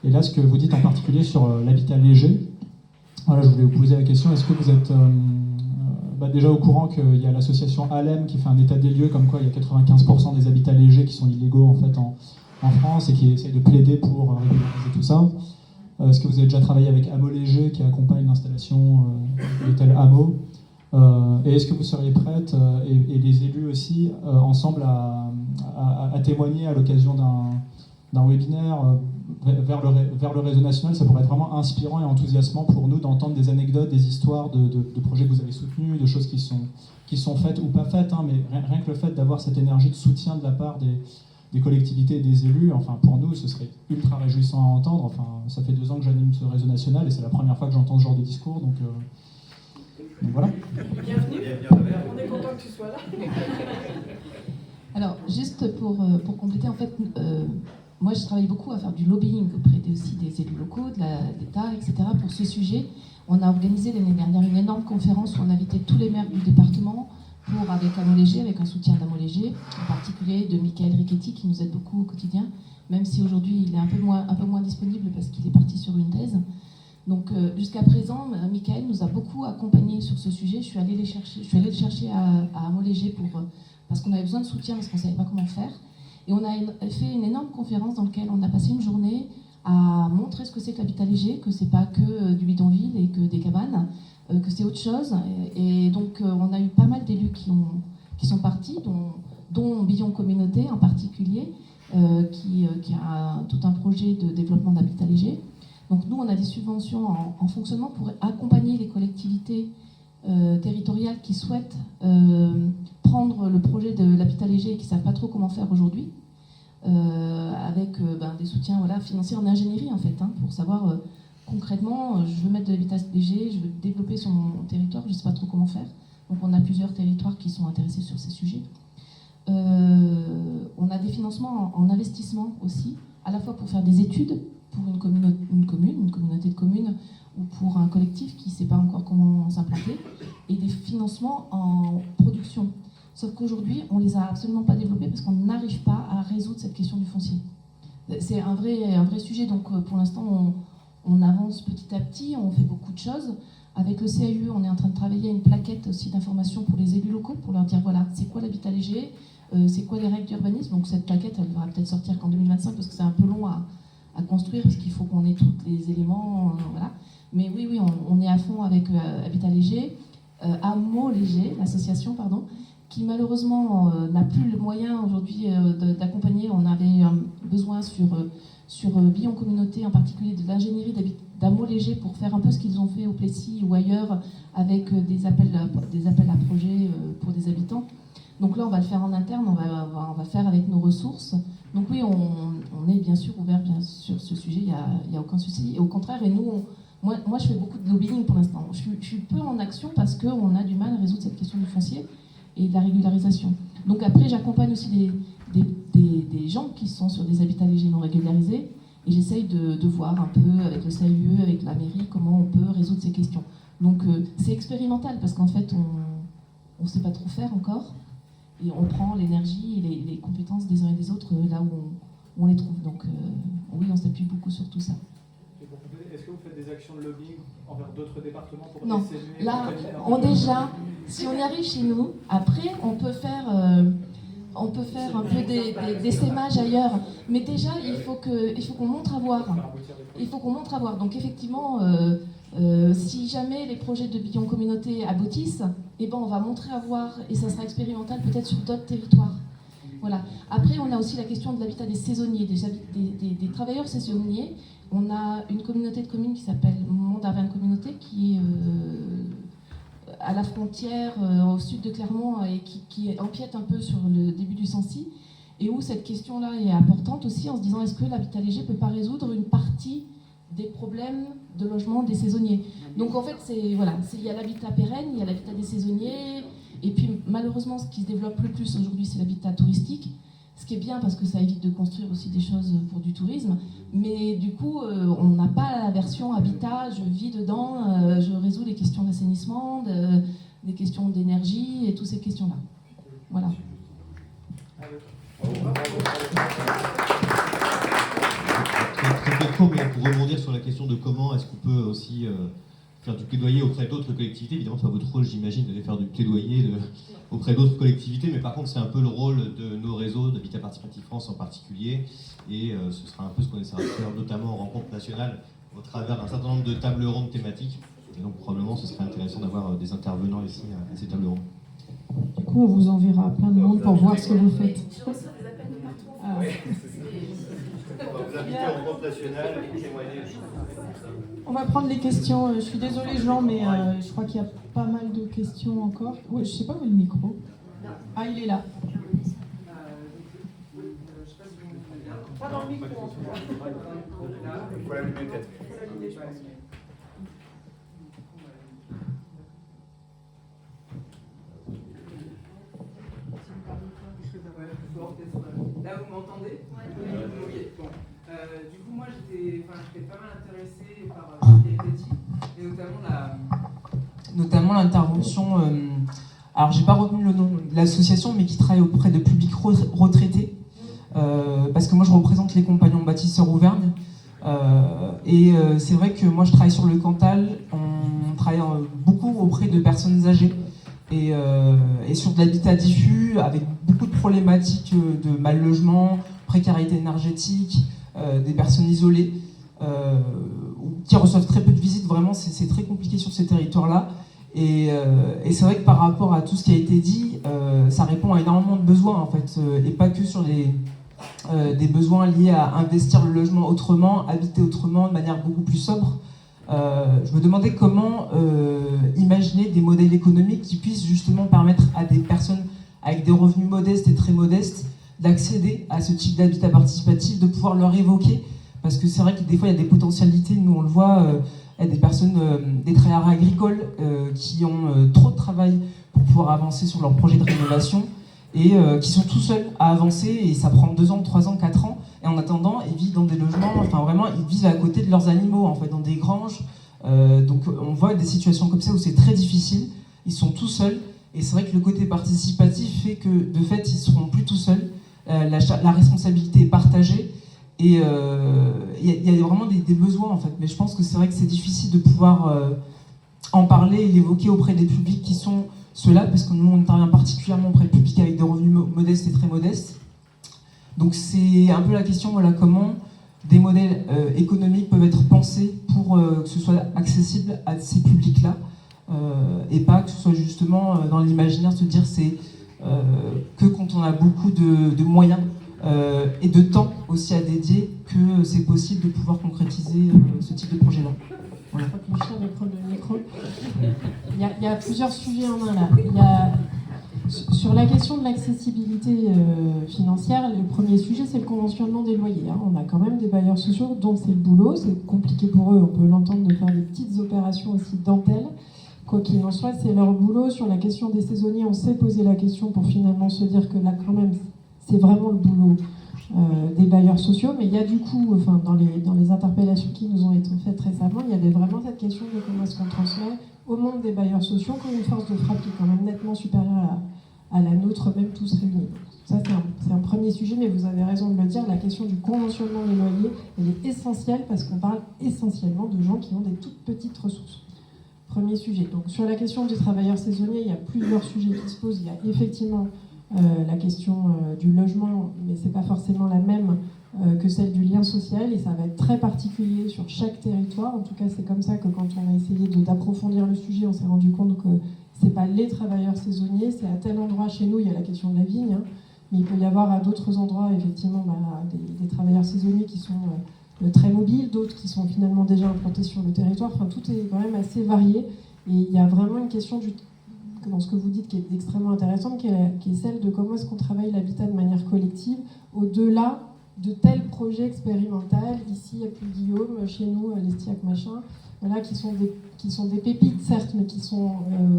Et là ce que vous dites en particulier sur l'habitat léger, voilà, je voulais vous poser la question, est-ce que vous êtes déjà au courant qu'il y a l'association ALEM qui fait un état des lieux comme quoi il y a 95% des habitats légers qui sont illégaux en fait en France et qui essayent de plaider pour régulariser tout ça. Est-ce que vous avez déjà travaillé avec Hameau Léger qui accompagne l'installation de tels hameaux? Et est-ce que vous seriez prête, et les élus aussi, ensemble à témoigner à l'occasion d'un webinaire vers le réseau national? Ça pourrait être vraiment inspirant et enthousiasmant pour nous d'entendre des anecdotes, des histoires de projets que vous avez soutenus, de choses qui sont faites ou pas faites, hein, mais rien que le fait d'avoir cette énergie de soutien de la part des collectivités et des élus, enfin pour nous ce serait ultra réjouissant à entendre. Enfin, ça fait 2 ans que j'anime ce réseau national et c'est la première fois que j'entends ce genre de discours, donc voilà. Bienvenue, on est content que tu sois là. Alors, juste pour compléter, en fait, moi je travaille beaucoup à faire du lobbying auprès aussi des élus locaux, de l'État, etc. pour ce sujet. On a organisé l'année dernière une énorme conférence où on a invité tous les maires du département avec Amo Léger, avec un soutien d'Amo Léger, en particulier de Michael Richetti qui nous aide beaucoup au quotidien, même si aujourd'hui il est un peu moins disponible parce qu'il est parti sur une thèse. Donc jusqu'à présent, Michael nous a beaucoup accompagnés sur ce sujet. Je suis allée le chercher à Amo Léger parce qu'on avait besoin de soutien, parce qu'on ne savait pas comment faire. Et on a fait une énorme conférence dans laquelle on a passé une journée à montrer ce que c'est que l'habitat léger, que c'est pas que du bidonville et que des cabanes, que c'est autre chose. Et donc on a eu pas mal d'élus qui sont partis, dont Billon Communauté en particulier, qui a tout un projet de développement d'habitat léger. Donc nous, on a des subventions en fonctionnement pour accompagner les collectivités territoriales qui souhaitent prendre le projet de l'habitat léger et qui ne savent pas trop comment faire aujourd'hui, avec des soutiens financiers en ingénierie en fait, pour savoir concrètement, je veux mettre de l'habitat léger, je veux développer sur mon territoire, je ne sais pas trop comment faire. Donc on a plusieurs territoires qui sont intéressés sur ces sujets. On a des financements en investissement aussi, à la fois pour faire des études pour une communauté de communes ou pour un collectif qui ne sait pas encore comment s'implanter, et des financements en production. Sauf qu'aujourd'hui, on ne les a absolument pas développés parce qu'on n'arrive pas à résoudre cette question du foncier. C'est un vrai sujet, donc pour l'instant, on avance petit à petit, on fait beaucoup de choses. Avec le CAUE, on est en train de travailler à une plaquette aussi d'information pour les élus locaux, pour leur dire voilà, c'est quoi l'habitat léger, c'est quoi les règles d'urbanisme. Donc cette plaquette, elle va peut-être sortir qu'en 2025 parce que c'est un peu long à construire, parce qu'il faut qu'on ait tous les éléments, voilà. Mais oui, on est à fond avec Habitat Léger, Amo Léger, l'association, pardon, qui malheureusement n'a plus le moyen aujourd'hui d'accompagner. On avait besoin sur Billon Communauté, en particulier de l'ingénierie d'Amo Léger pour faire un peu ce qu'ils ont fait au Plessis ou ailleurs avec des appels à projets pour des habitants. Donc là, on va le faire en interne, on va le faire avec nos ressources. Donc oui, on est bien sûr ouvert sur ce sujet, il n'y a aucun souci. Et au contraire, moi je fais beaucoup de lobbying pour l'instant. Je suis peu en action parce qu'on a du mal à résoudre cette question du foncier et de la régularisation. Donc après, j'accompagne aussi des gens qui sont sur des habitats légers non régularisés et j'essaye de voir un peu avec le CAUE, avec la mairie, comment on peut résoudre ces questions. Donc c'est expérimental parce qu'en fait, on ne sait pas trop faire encore. Et on prend l'énergie et les compétences des uns et des autres là où on les trouve. Donc oui, on s'appuie beaucoup sur tout ça. Est-ce que vous faites des actions de lobbying envers d'autres départements pour Non, là, si on y arrive chez nous, après, on peut faire un peu des sémages ailleurs. Mais déjà, il faut qu'on montre à voir. Il faut qu'on montre à voir. Donc effectivement, si jamais les projets de Billon Communauté aboutissent, on va montrer à voir et ça sera expérimental peut-être sur d'autres territoires. Voilà. Après, on a aussi la question de l'habitat des saisonniers, des travailleurs saisonniers. On a une communauté de communes qui s'appelle Mont-d'Arverne Communauté, qui est à la frontière au sud de Clermont et qui empiète un peu sur le début du Sancy, et où cette question-là est importante aussi en se disant est-ce que l'habitat léger ne peut pas résoudre une partie des problèmes de logement des saisonniers. Donc en fait, il y a l'habitat pérenne, il y a l'habitat des saisonniers, et puis malheureusement, ce qui se développe le plus aujourd'hui, c'est l'habitat touristique, ce qui est bien parce que ça évite de construire aussi des choses pour du tourisme, mais du coup, on n'a pas la version habitat, je vis dedans, je résous les questions d'assainissement, des questions d'énergie et toutes ces questions-là. Voilà. Très court, mais pour rebondir sur la question de comment est-ce qu'on peut aussi faire du plaidoyer auprès d'autres collectivités. Évidemment, c'est pas votre rôle, j'imagine, d'aller faire du plaidoyer auprès d'autres collectivités, mais par contre, c'est un peu le rôle de nos réseaux, d'Habitat Participatif France en particulier, et ce sera un peu ce qu'on essaiera de faire, notamment en rencontre nationale, au travers d'un certain nombre de tables rondes thématiques. Et donc, probablement, ce serait intéressant d'avoir des intervenants ici à ces tables rondes. Du coup, on vous enverra plein de monde pour voir ce que vous faites. Je reçois des appels de partout. Ah. On va vous inviter en rencontre nationale et témoigner. On va prendre les questions. Je suis désolée, Jean, mais je crois qu'il y a pas mal de questions encore. Ouais, je sais pas où est le micro. Ah, il est là. Pas dans le micro, en tout cas. Il faut l'allumer peut-être. Il faut l'allumer, je pense. notamment l'intervention, alors j'ai pas retenu le nom de l'association, mais qui travaille auprès de publics retraités, parce que moi je représente les compagnons bâtisseurs Auvergne, et c'est vrai que moi je travaille sur le Cantal, on travaille beaucoup auprès de personnes âgées, et sur de l'habitat diffus, avec beaucoup de problématiques de mal logement, précarité énergétique, des personnes isolées, qui reçoivent très peu de visites. Vraiment, c'est très compliqué sur ces territoires-là. Et c'est vrai que par rapport à tout ce qui a été dit, ça répond à énormément de besoins, en fait, et pas que sur des besoins liés à investir le logement autrement, habiter autrement, de manière beaucoup plus sobre. Je me demandais comment imaginer des modèles économiques qui puissent justement permettre à des personnes avec des revenus modestes et très modestes d'accéder à ce type d'habitat participatif, de pouvoir leur évoquer, parce que c'est vrai que des fois il y a des potentialités, nous on le voit, il y a des personnes, des travailleurs agricoles qui ont trop de travail pour pouvoir avancer sur leur projet de rénovation et qui sont tout seuls à avancer, et ça prend 2 ans, 3 ans, 4 ans, et en attendant ils vivent dans des logements, enfin vraiment ils vivent à côté de leurs animaux, en fait, dans des granges, donc on voit des situations comme ça où c'est très difficile, ils sont tout seuls, et c'est vrai que le côté participatif fait que de fait ils seront plus tout seuls, la responsabilité est partagée, et il y a vraiment des besoins, en fait, mais je pense que c'est vrai que c'est difficile de pouvoir en parler et l'évoquer auprès des publics qui sont ceux-là, parce que nous on intervient particulièrement auprès de publics avec des revenus modestes et très modestes. Donc c'est un peu la question, voilà, comment des modèles économiques peuvent être pensés pour que ce soit accessible à ces publics-là, et pas que ce soit justement dans l'imaginaire se dire c'est que quand on a beaucoup de moyens et de temps aussi à dédier que c'est possible de pouvoir concrétiser ce type de projet-là. Voilà. Il y a plusieurs sujets en un là. Sur la question de l'accessibilité financière, le premier sujet, c'est le conventionnement des loyers. On a quand même des bailleurs sociaux dont c'est le boulot, c'est compliqué pour eux, on peut l'entendre, de faire des petites opérations aussi dentelles. Quoi qu'il en soit, c'est leur boulot. Sur la question des saisonniers, on s'est posé la question pour finalement se dire que là, quand même, c'est vraiment le boulot des bailleurs sociaux. Mais il y a du coup, enfin, dans les interpellations qui nous ont été faites récemment, il y avait vraiment cette question de comment est-ce qu'on transmet au monde des bailleurs sociaux qui ont une force de frappe qui est quand même nettement supérieure à la nôtre, même tous réunis. Ça, c'est un premier sujet, mais vous avez raison de le dire, la question du conventionnement des loyers, elle est essentielle parce qu'on parle essentiellement de gens qui ont des toutes petites ressources. Premier sujet. Donc, sur la question du travailleur saisonnier, il y a plusieurs sujets qui se posent. Il y a effectivement la question du logement, mais ce n'est pas forcément la même que celle du lien social, et ça va être très particulier sur chaque territoire. En tout cas, c'est comme ça que quand on a essayé d'approfondir le sujet, on s'est rendu compte que ce n'est pas les travailleurs saisonniers, c'est à tel endroit chez nous, il y a la question de la vigne, mais il peut y avoir à d'autres endroits, effectivement, des travailleurs saisonniers qui sont très mobiles, d'autres qui sont finalement déjà implantés sur le territoire. Enfin, tout est quand même assez varié, et il y a vraiment une question dans ce que vous dites qui est extrêmement intéressante, qui est celle de comment est-ce qu'on travaille l'habitat de manière collective, au-delà de tels projets expérimental, ici à Puy-Guillaume, chez nous, à l'Estiac machin, voilà, qui sont des pépites, certes, mais qui sont,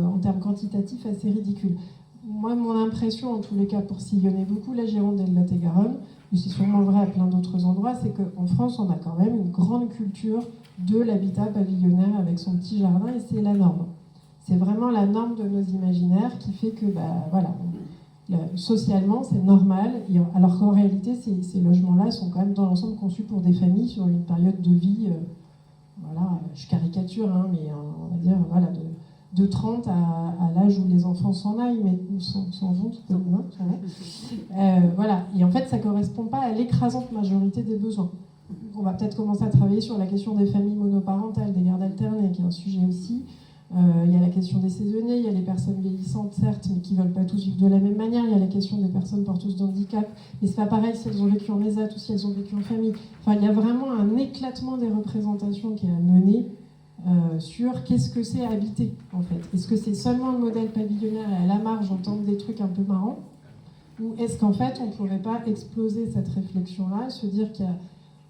en termes quantitatifs, assez ridicules. Moi, mon impression, en tous les cas, pour sillonner beaucoup la Gironde et le Lot-et-Garonne, mais c'est sûrement vrai à plein d'autres endroits, c'est qu'en France, on a quand même une grande culture de l'habitat pavillonnaire avec son petit jardin, et c'est la norme. C'est vraiment la norme de nos imaginaires qui fait que, voilà, socialement, c'est normal, alors qu'en réalité, ces logements-là sont quand même dans l'ensemble conçus pour des familles sur une période de vie, voilà, je caricature, mais on va dire, voilà, de 30 à l'âge où les enfants s'en aillent, mais s'en vont, voilà. Et en fait, ça ne correspond pas à l'écrasante majorité des besoins. On va peut-être commencer à travailler sur la question des familles monoparentales, des gardes alternées, qui est un sujet aussi. Il y a la question des saisonniers, il y a les personnes vieillissantes, certes, mais qui ne veulent pas tous vivre de la même manière. Il y a la question des personnes porteuses de handicap. Mais c'est pas pareil si elles ont vécu en ESAT ou si elles ont vécu en famille. Enfin, il y a vraiment un éclatement des représentations qui est à mener sur qu'est-ce que c'est habiter, en fait. Est-ce que c'est seulement le modèle pavillonnaire et à la marge, on tente des trucs un peu marrants, ou est-ce qu'en fait, on ne pourrait pas exploser cette réflexion-là, se dire qu'il y a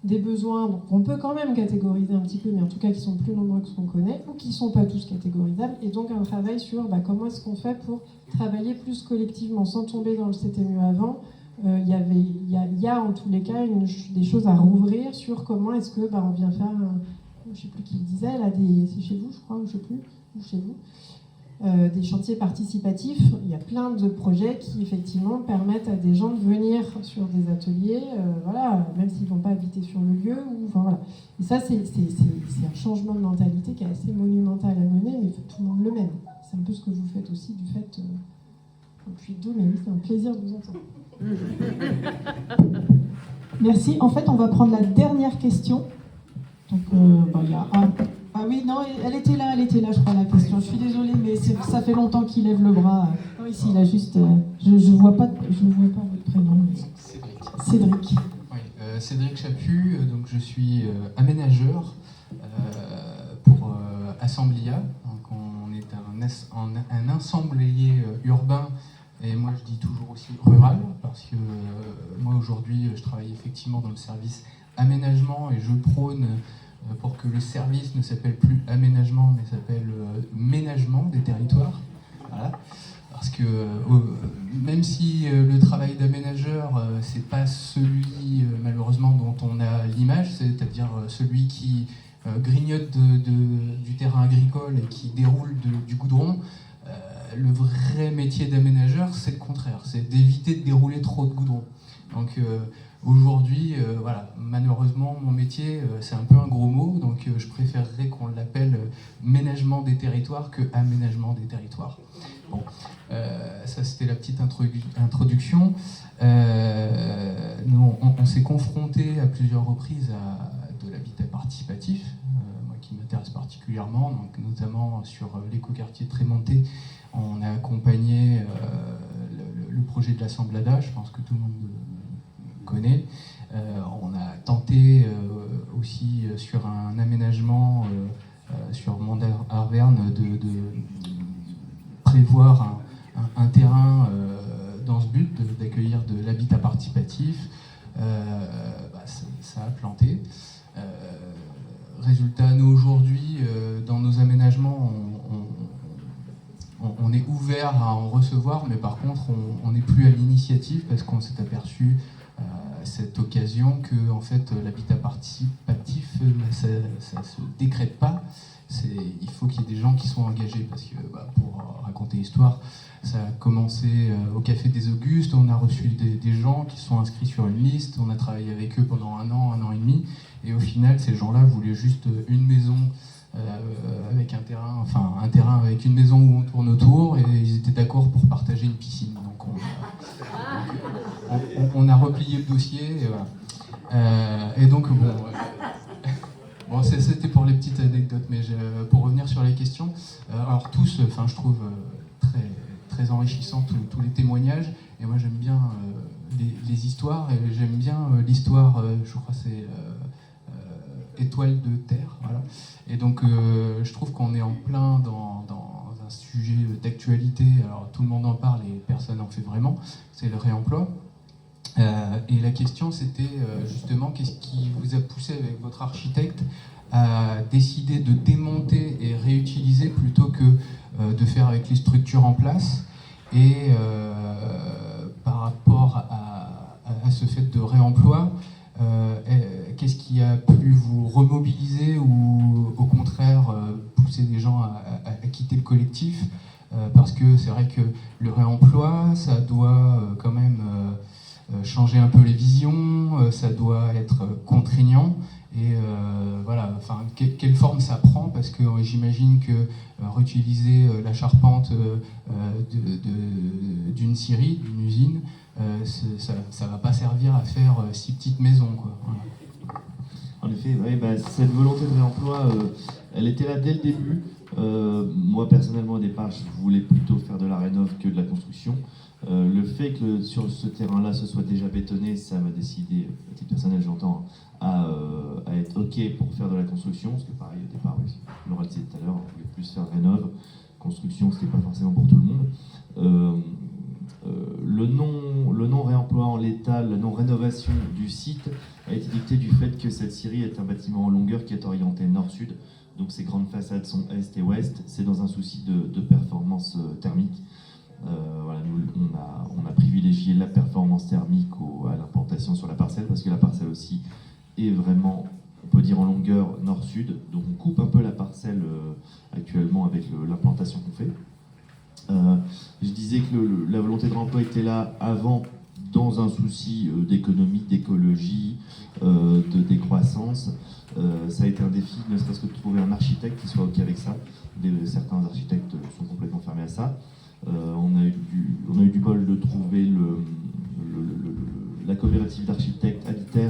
des besoins, donc on peut quand même catégoriser un petit peu, mais en tout cas qui sont plus nombreux que ce qu'on connaît, ou qui ne sont pas tous catégorisables, et donc un travail sur comment est-ce qu'on fait pour travailler plus collectivement, sans tomber dans le c'était mieux avant. Il y a en tous les cas des choses à rouvrir sur comment est-ce que on vient faire, je ne sais plus qui le disait, là, c'est chez vous je crois, ou je ne sais plus, ou chez vous, des chantiers participatifs. Il y a plein de projets qui effectivement permettent à des gens de venir sur des ateliers, voilà, même s'ils ne vont pas habiter sur le lieu. Voilà. Et ça, c'est un changement de mentalité qui est assez monumental à mener, mais tout le monde le mène. C'est un peu ce que vous faites aussi du fait... Depuis d'où, mais oui, c'est un plaisir de vous entendre. Merci. En fait, on va prendre la dernière question. Donc, il y a Ah oui, non, elle était là, je crois, la question. Je suis désolée, mais ça fait longtemps qu'il lève le bras. Oui, si, il a juste... je vois pas votre prénom. Cédric. Oui, Cédric Chaput, donc je suis aménageur pour Assemblia. Donc on est un assemblier urbain, et moi je dis toujours aussi rural, parce que moi aujourd'hui je travaille effectivement dans le service aménagement, et je prône pour que le service ne s'appelle plus aménagement, mais s'appelle ménagement des territoires. Voilà. Parce que même si le travail d'aménageur, c'est pas celui malheureusement dont on a l'image, c'est-à-dire celui qui grignote du terrain agricole et qui déroule du goudron, le vrai métier d'aménageur, c'est le contraire, c'est d'éviter de dérouler trop de goudron. Donc aujourd'hui, voilà, malheureusement, mon métier, c'est un peu un gros mot, donc je préférerais qu'on l'appelle ménagement des territoires que aménagement des territoires. Bon, ça c'était la petite introduction. Nous, on s'est confronté à plusieurs reprises à de l'habitat participatif, moi qui m'intéresse particulièrement, donc notamment sur l'écoquartier de Trémonté. On a accompagné le projet de l'Assemblada, je pense que tout le monde connaît. On a tenté aussi sur un aménagement sur Mont-Arverne de prévoir un terrain dans ce but d'accueillir de l'habitat participatif. Ça a planté. Résultat, nous aujourd'hui, dans nos aménagements, on est ouvert à en recevoir, mais par contre, on n'est plus à l'initiative parce qu'on s'est aperçu à cette occasion que en fait, l'habitat participatif, ça ne se décrète pas. Il faut qu'il y ait des gens qui soient engagés, parce que pour raconter l'histoire, ça a commencé au Café des Augustes, on a reçu des gens qui sont inscrits sur une liste, on a travaillé avec eux pendant un an et demi, et au final, ces gens-là voulaient juste une maison avec un terrain avec une maison où on tourne autour, et ils étaient d'accord pour partager une piscine. Donc on a replié le dossier, et voilà. Et donc bon, c'était pour les petites anecdotes, mais pour revenir sur les questions, alors tous, je trouve très, très enrichissant tous les témoignages, et moi j'aime bien les histoires, et j'aime bien l'histoire, je crois c'est Étoile de Terre, voilà. Et donc je trouve qu'on est en plein dans un sujet d'actualité, alors tout le monde en parle et personne n'en fait vraiment, c'est le réemploi. Et la question c'était justement qu'est-ce qui vous a poussé avec votre architecte à décider de démonter et réutiliser plutôt que de faire avec les structures en place, et par rapport à ce fait de réemploi, qu'est-ce qui a pu vous remobiliser ou au contraire pousser des gens à quitter le collectif, parce que c'est vrai que le réemploi, ça doit quand même changer un peu les visions, ça doit être contraignant, et voilà, enfin, quelle forme ça prend, parce que j'imagine que réutiliser la charpente d'une scierie, d'une usine, ça va pas servir à faire 6 petites maisons, quoi. Voilà. En effet, ouais, cette volonté de réemploi, elle était là dès le début. Moi, personnellement, au départ, je voulais plutôt faire de la rénov que de la construction. Le fait que sur ce terrain-là, ce soit déjà bétonné, ça m'a décidé, à titre personnel, j'entends, à être OK pour faire de la construction, parce que pareil, au départ, oui, Laura le disait tout à l'heure, on voulait plus faire de rénov. Construction, c'était pas forcément pour tout le monde. Le nom réemploi en l'état, le nom rénovation du site a été dicté du fait que cette scierie est un bâtiment en longueur qui est orienté nord-sud, donc ses grandes façades sont est et ouest, c'est dans un souci de performance thermique. Voilà, nous, on a privilégié la performance thermique à l'implantation sur la parcelle, parce que la parcelle aussi est vraiment, on peut dire, en longueur nord-sud, donc on coupe un peu la parcelle actuellement avec l'implantation qu'on fait. Je disais que la volonté de remploi était là avant dans un souci d'économie, d'écologie, de décroissance. Ça a été un défi, ne serait-ce que de trouver un architecte qui soit OK avec ça. Certains architectes sont complètement fermés à ça. On a eu du bol de trouver la coopérative d'architectes Habiter,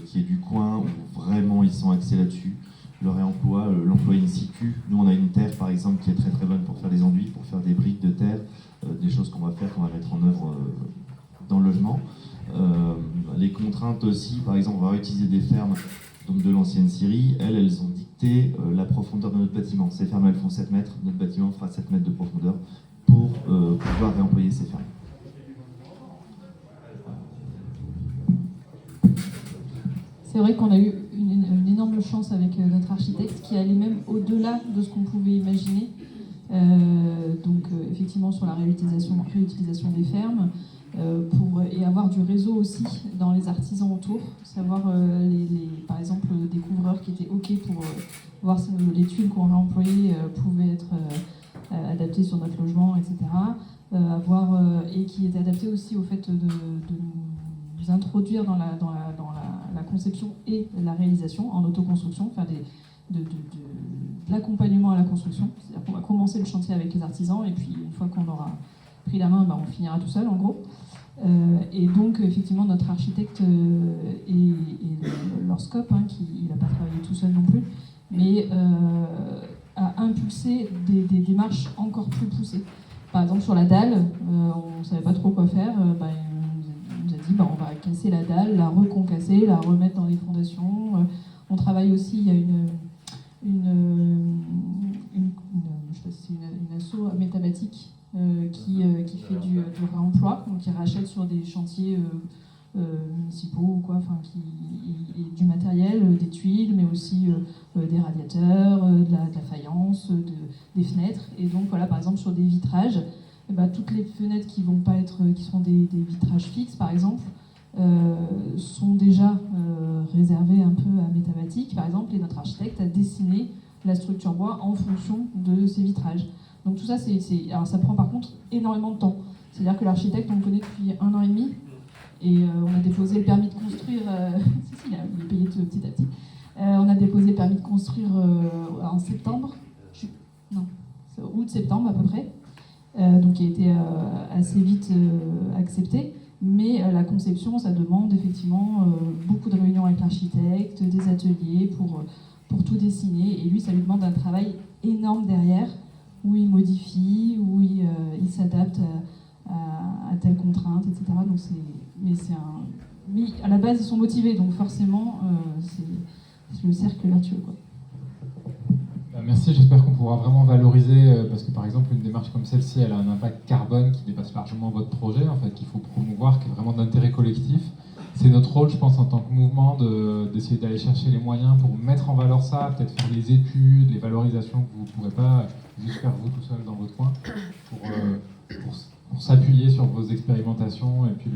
qui est du coin, où vraiment ils sont axés là-dessus. Le réemploi, l'emploi in situ. Nous, on a une terre, par exemple, qui est très très bonne pour faire des enduits, pour faire des briques de terre, des choses qu'on va mettre en œuvre dans le logement. Les contraintes aussi, par exemple, on va utiliser des fermes donc de l'ancienne Syrie. Elles ont dicté la profondeur de notre bâtiment. Ces fermes, elles font 7 mètres. Notre bâtiment fera 7 mètres de profondeur pour pouvoir réemployer ces fermes. C'est vrai qu'on a eu une énorme chance avec notre architecte qui allait même au-delà de ce qu'on pouvait imaginer. Effectivement sur la réutilisation des fermes et avoir du réseau aussi dans les artisans autour, savoir par exemple des couvreurs qui étaient OK pour voir si les tuiles qu'on réemployait pouvaient être adaptées sur notre logement, etc. Et qui étaient adaptés aussi au fait de nous introduire dans la conception et la réalisation en autoconstruction, faire de l'accompagnement à la construction. C'est-à-dire qu'on va commencer le chantier avec les artisans et puis une fois qu'on aura pris la main, on finira tout seul en gros. Et donc effectivement notre architecte et leur scope, il n'a pas travaillé tout seul non plus, mais a impulsé des démarches encore plus poussées. Par exemple sur la dalle, on ne savait pas trop quoi faire, on nous a dit on va casser la dalle, la reconcasser, la remettre dans les fondations. On travaille aussi, il y a je sais pas si c'est une asso Métabatique qui fait du réemploi, donc qui rachète sur des chantiers municipaux ou quoi, du matériel, des tuiles, mais aussi des radiateurs, de la faïence, des fenêtres. Et donc voilà, par exemple sur des vitrages, toutes les fenêtres qui seront des vitrages fixes par exemple, sont déjà réservées un peu à Métabatique par exemple, et notre architecte a dessiné la structure bois en fonction de ces vitrages. Donc tout ça, alors ça prend par contre énormément de temps. C'est-à-dire que l'architecte, on le connaît depuis 1 an et demi, et on a déposé le permis de construire, il est payé tout petit à petit. On a déposé le permis de construire en septembre, c'est août-septembre à peu près, donc il a été assez vite accepté. Mais la conception, ça demande effectivement beaucoup de réunions avec l'architecte, des ateliers pour tout dessiner. Et lui, ça lui demande un travail énorme derrière, où il modifie, où il s'adapte à telle contrainte, etc. Donc mais à la base, ils sont motivés, donc forcément, c'est le cercle vertueux, quoi. Merci, j'espère qu'on pourra vraiment valoriser, parce que par exemple une démarche comme celle-ci, elle a un impact carbone qui dépasse largement votre projet, en fait, qu'il faut promouvoir, qui est vraiment d'intérêt collectif. C'est notre rôle, je pense, en tant que mouvement, d'essayer d'aller chercher les moyens pour mettre en valeur ça, peut-être faire les études, les valorisations que vous ne pourrez pas juste faire vous tout seul dans votre coin, pour s'appuyer sur vos expérimentations et puis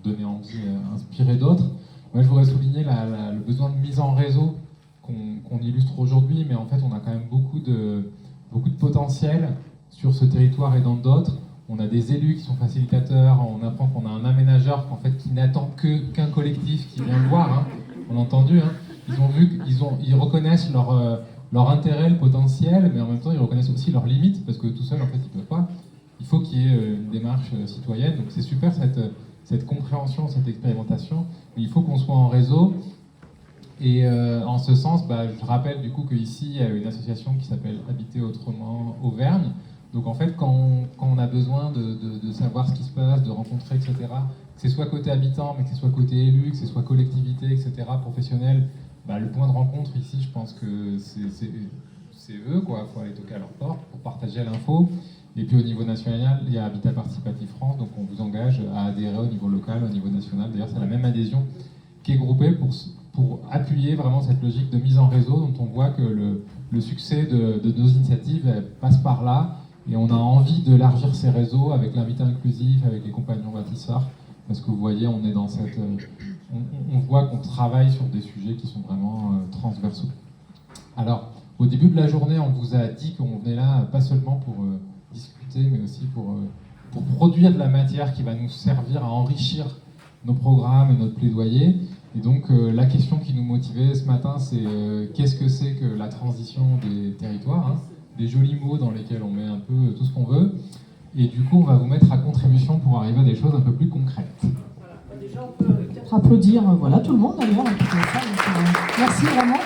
donner envie, inspirer d'autres. Moi, je voudrais souligner le besoin de mise en réseau qu'on illustre aujourd'hui, mais en fait, on a quand même beaucoup de potentiel sur ce territoire et dans d'autres. On a des élus qui sont facilitateurs, on apprend qu'on a un aménageur qui n'attend qu'un collectif qui vient le voir. On a entendu, ils ont vu qu'ils reconnaissent leur intérêt, le potentiel, mais en même temps ils reconnaissent aussi leurs limites, parce que tout seul en fait ils ne peuvent pas. Il faut qu'il y ait une démarche citoyenne, donc c'est super cette compréhension, cette expérimentation, mais il faut qu'on soit en réseau. Et en ce sens, je rappelle du coup qu'ici il y a une association qui s'appelle Habiter Autrement Auvergne. Donc en fait, quand on a besoin de savoir ce qui se passe, de rencontrer, etc., que ce soit côté habitant, mais que ce soit côté élu, que ce soit collectivité, etc., professionnel, le point de rencontre ici, je pense que c'est eux, quoi. Il faut aller toquer à leur porte pour partager l'info. Et puis au niveau national, il y a Habitat Participatif France, donc on vous engage à adhérer au niveau local, au niveau national. D'ailleurs, c'est la même adhésion qui est groupée pour appuyer vraiment cette logique de mise en réseau dont on voit que le succès de nos initiatives passe par là. Et on a envie d'élargir ces réseaux avec l'habitat inclusif, avec les compagnons bâtisseurs, parce que vous voyez, on est dans on voit qu'on travaille sur des sujets qui sont vraiment transversaux. Alors, au début de la journée, on vous a dit qu'on venait là pas seulement pour discuter discuter, mais aussi pour produire de la matière qui va nous servir à enrichir nos programmes et notre plaidoyer. Et donc la question qui nous motivait ce matin, c'est qu'est-ce que c'est que la transition des territoires, hein, des jolis mots dans lesquels on met un peu tout ce qu'on veut. Et du coup, on va vous mettre à contribution pour arriver à des choses un peu plus concrètes. Voilà. Déjà, on peut peut-être applaudir voilà, tout le monde d'ailleurs. Merci vraiment.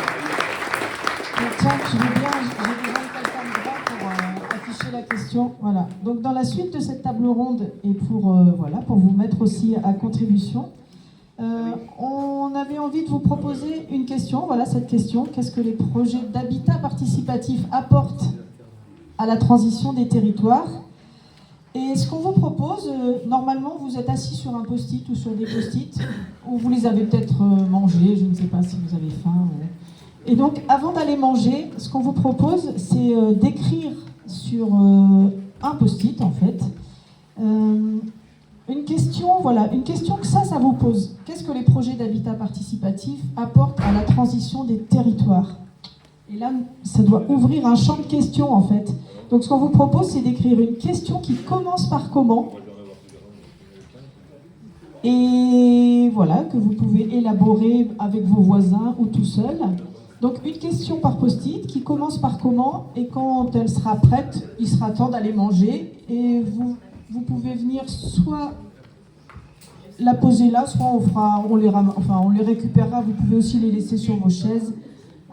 Tiens, je veux bien, j'ai besoin de quelqu'un de droit pour afficher la question. Voilà. Donc dans la suite de cette table ronde et pour vous mettre aussi à contribution, on avait envie de vous proposer une question. Voilà cette question. Qu'est-ce que les projets d'habitat participatif apportent à la transition des territoires? Et ce qu'on vous propose, normalement, vous êtes assis sur un post-it ou sur des post-it, ou vous les avez peut-être mangés, je ne sais pas si vous avez faim. Et donc, avant d'aller manger, ce qu'on vous propose, c'est d'écrire sur un post-it, en fait, une question que ça vous pose. Qu'est-ce que les projets d'habitat participatif apportent à la transition des territoires? Et là, ça doit ouvrir un champ de questions, en fait. Donc ce qu'on vous propose, c'est d'écrire une question qui commence par comment, et voilà, que vous pouvez élaborer avec vos voisins ou tout seul. Donc une question par post-it qui commence par comment, et quand elle sera prête, il sera temps d'aller manger, et vous pouvez venir soit la poser là, soit on les récupérera, vous pouvez aussi les laisser sur vos chaises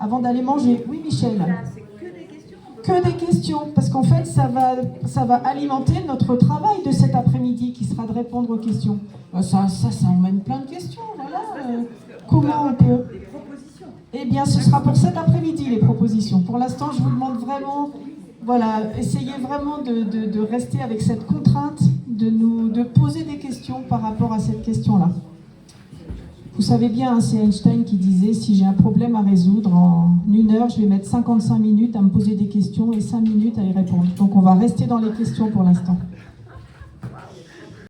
avant d'aller manger. Oui, Michel? Que des questions, parce qu'en fait, ça va alimenter notre travail de cet après-midi, qui sera de répondre aux questions. Ça emmène plein de questions, voilà. Comment on peut... Eh bien, ce sera pour cet après-midi, les propositions. Pour l'instant, je vous demande vraiment, essayez vraiment de rester avec cette contrainte, de poser des questions par rapport à cette question-là. Vous savez bien, c'est Einstein qui disait, si j'ai un problème à résoudre, en 1 heure, je vais mettre 55 minutes à me poser des questions et 5 minutes à y répondre. Donc on va rester dans les questions pour l'instant.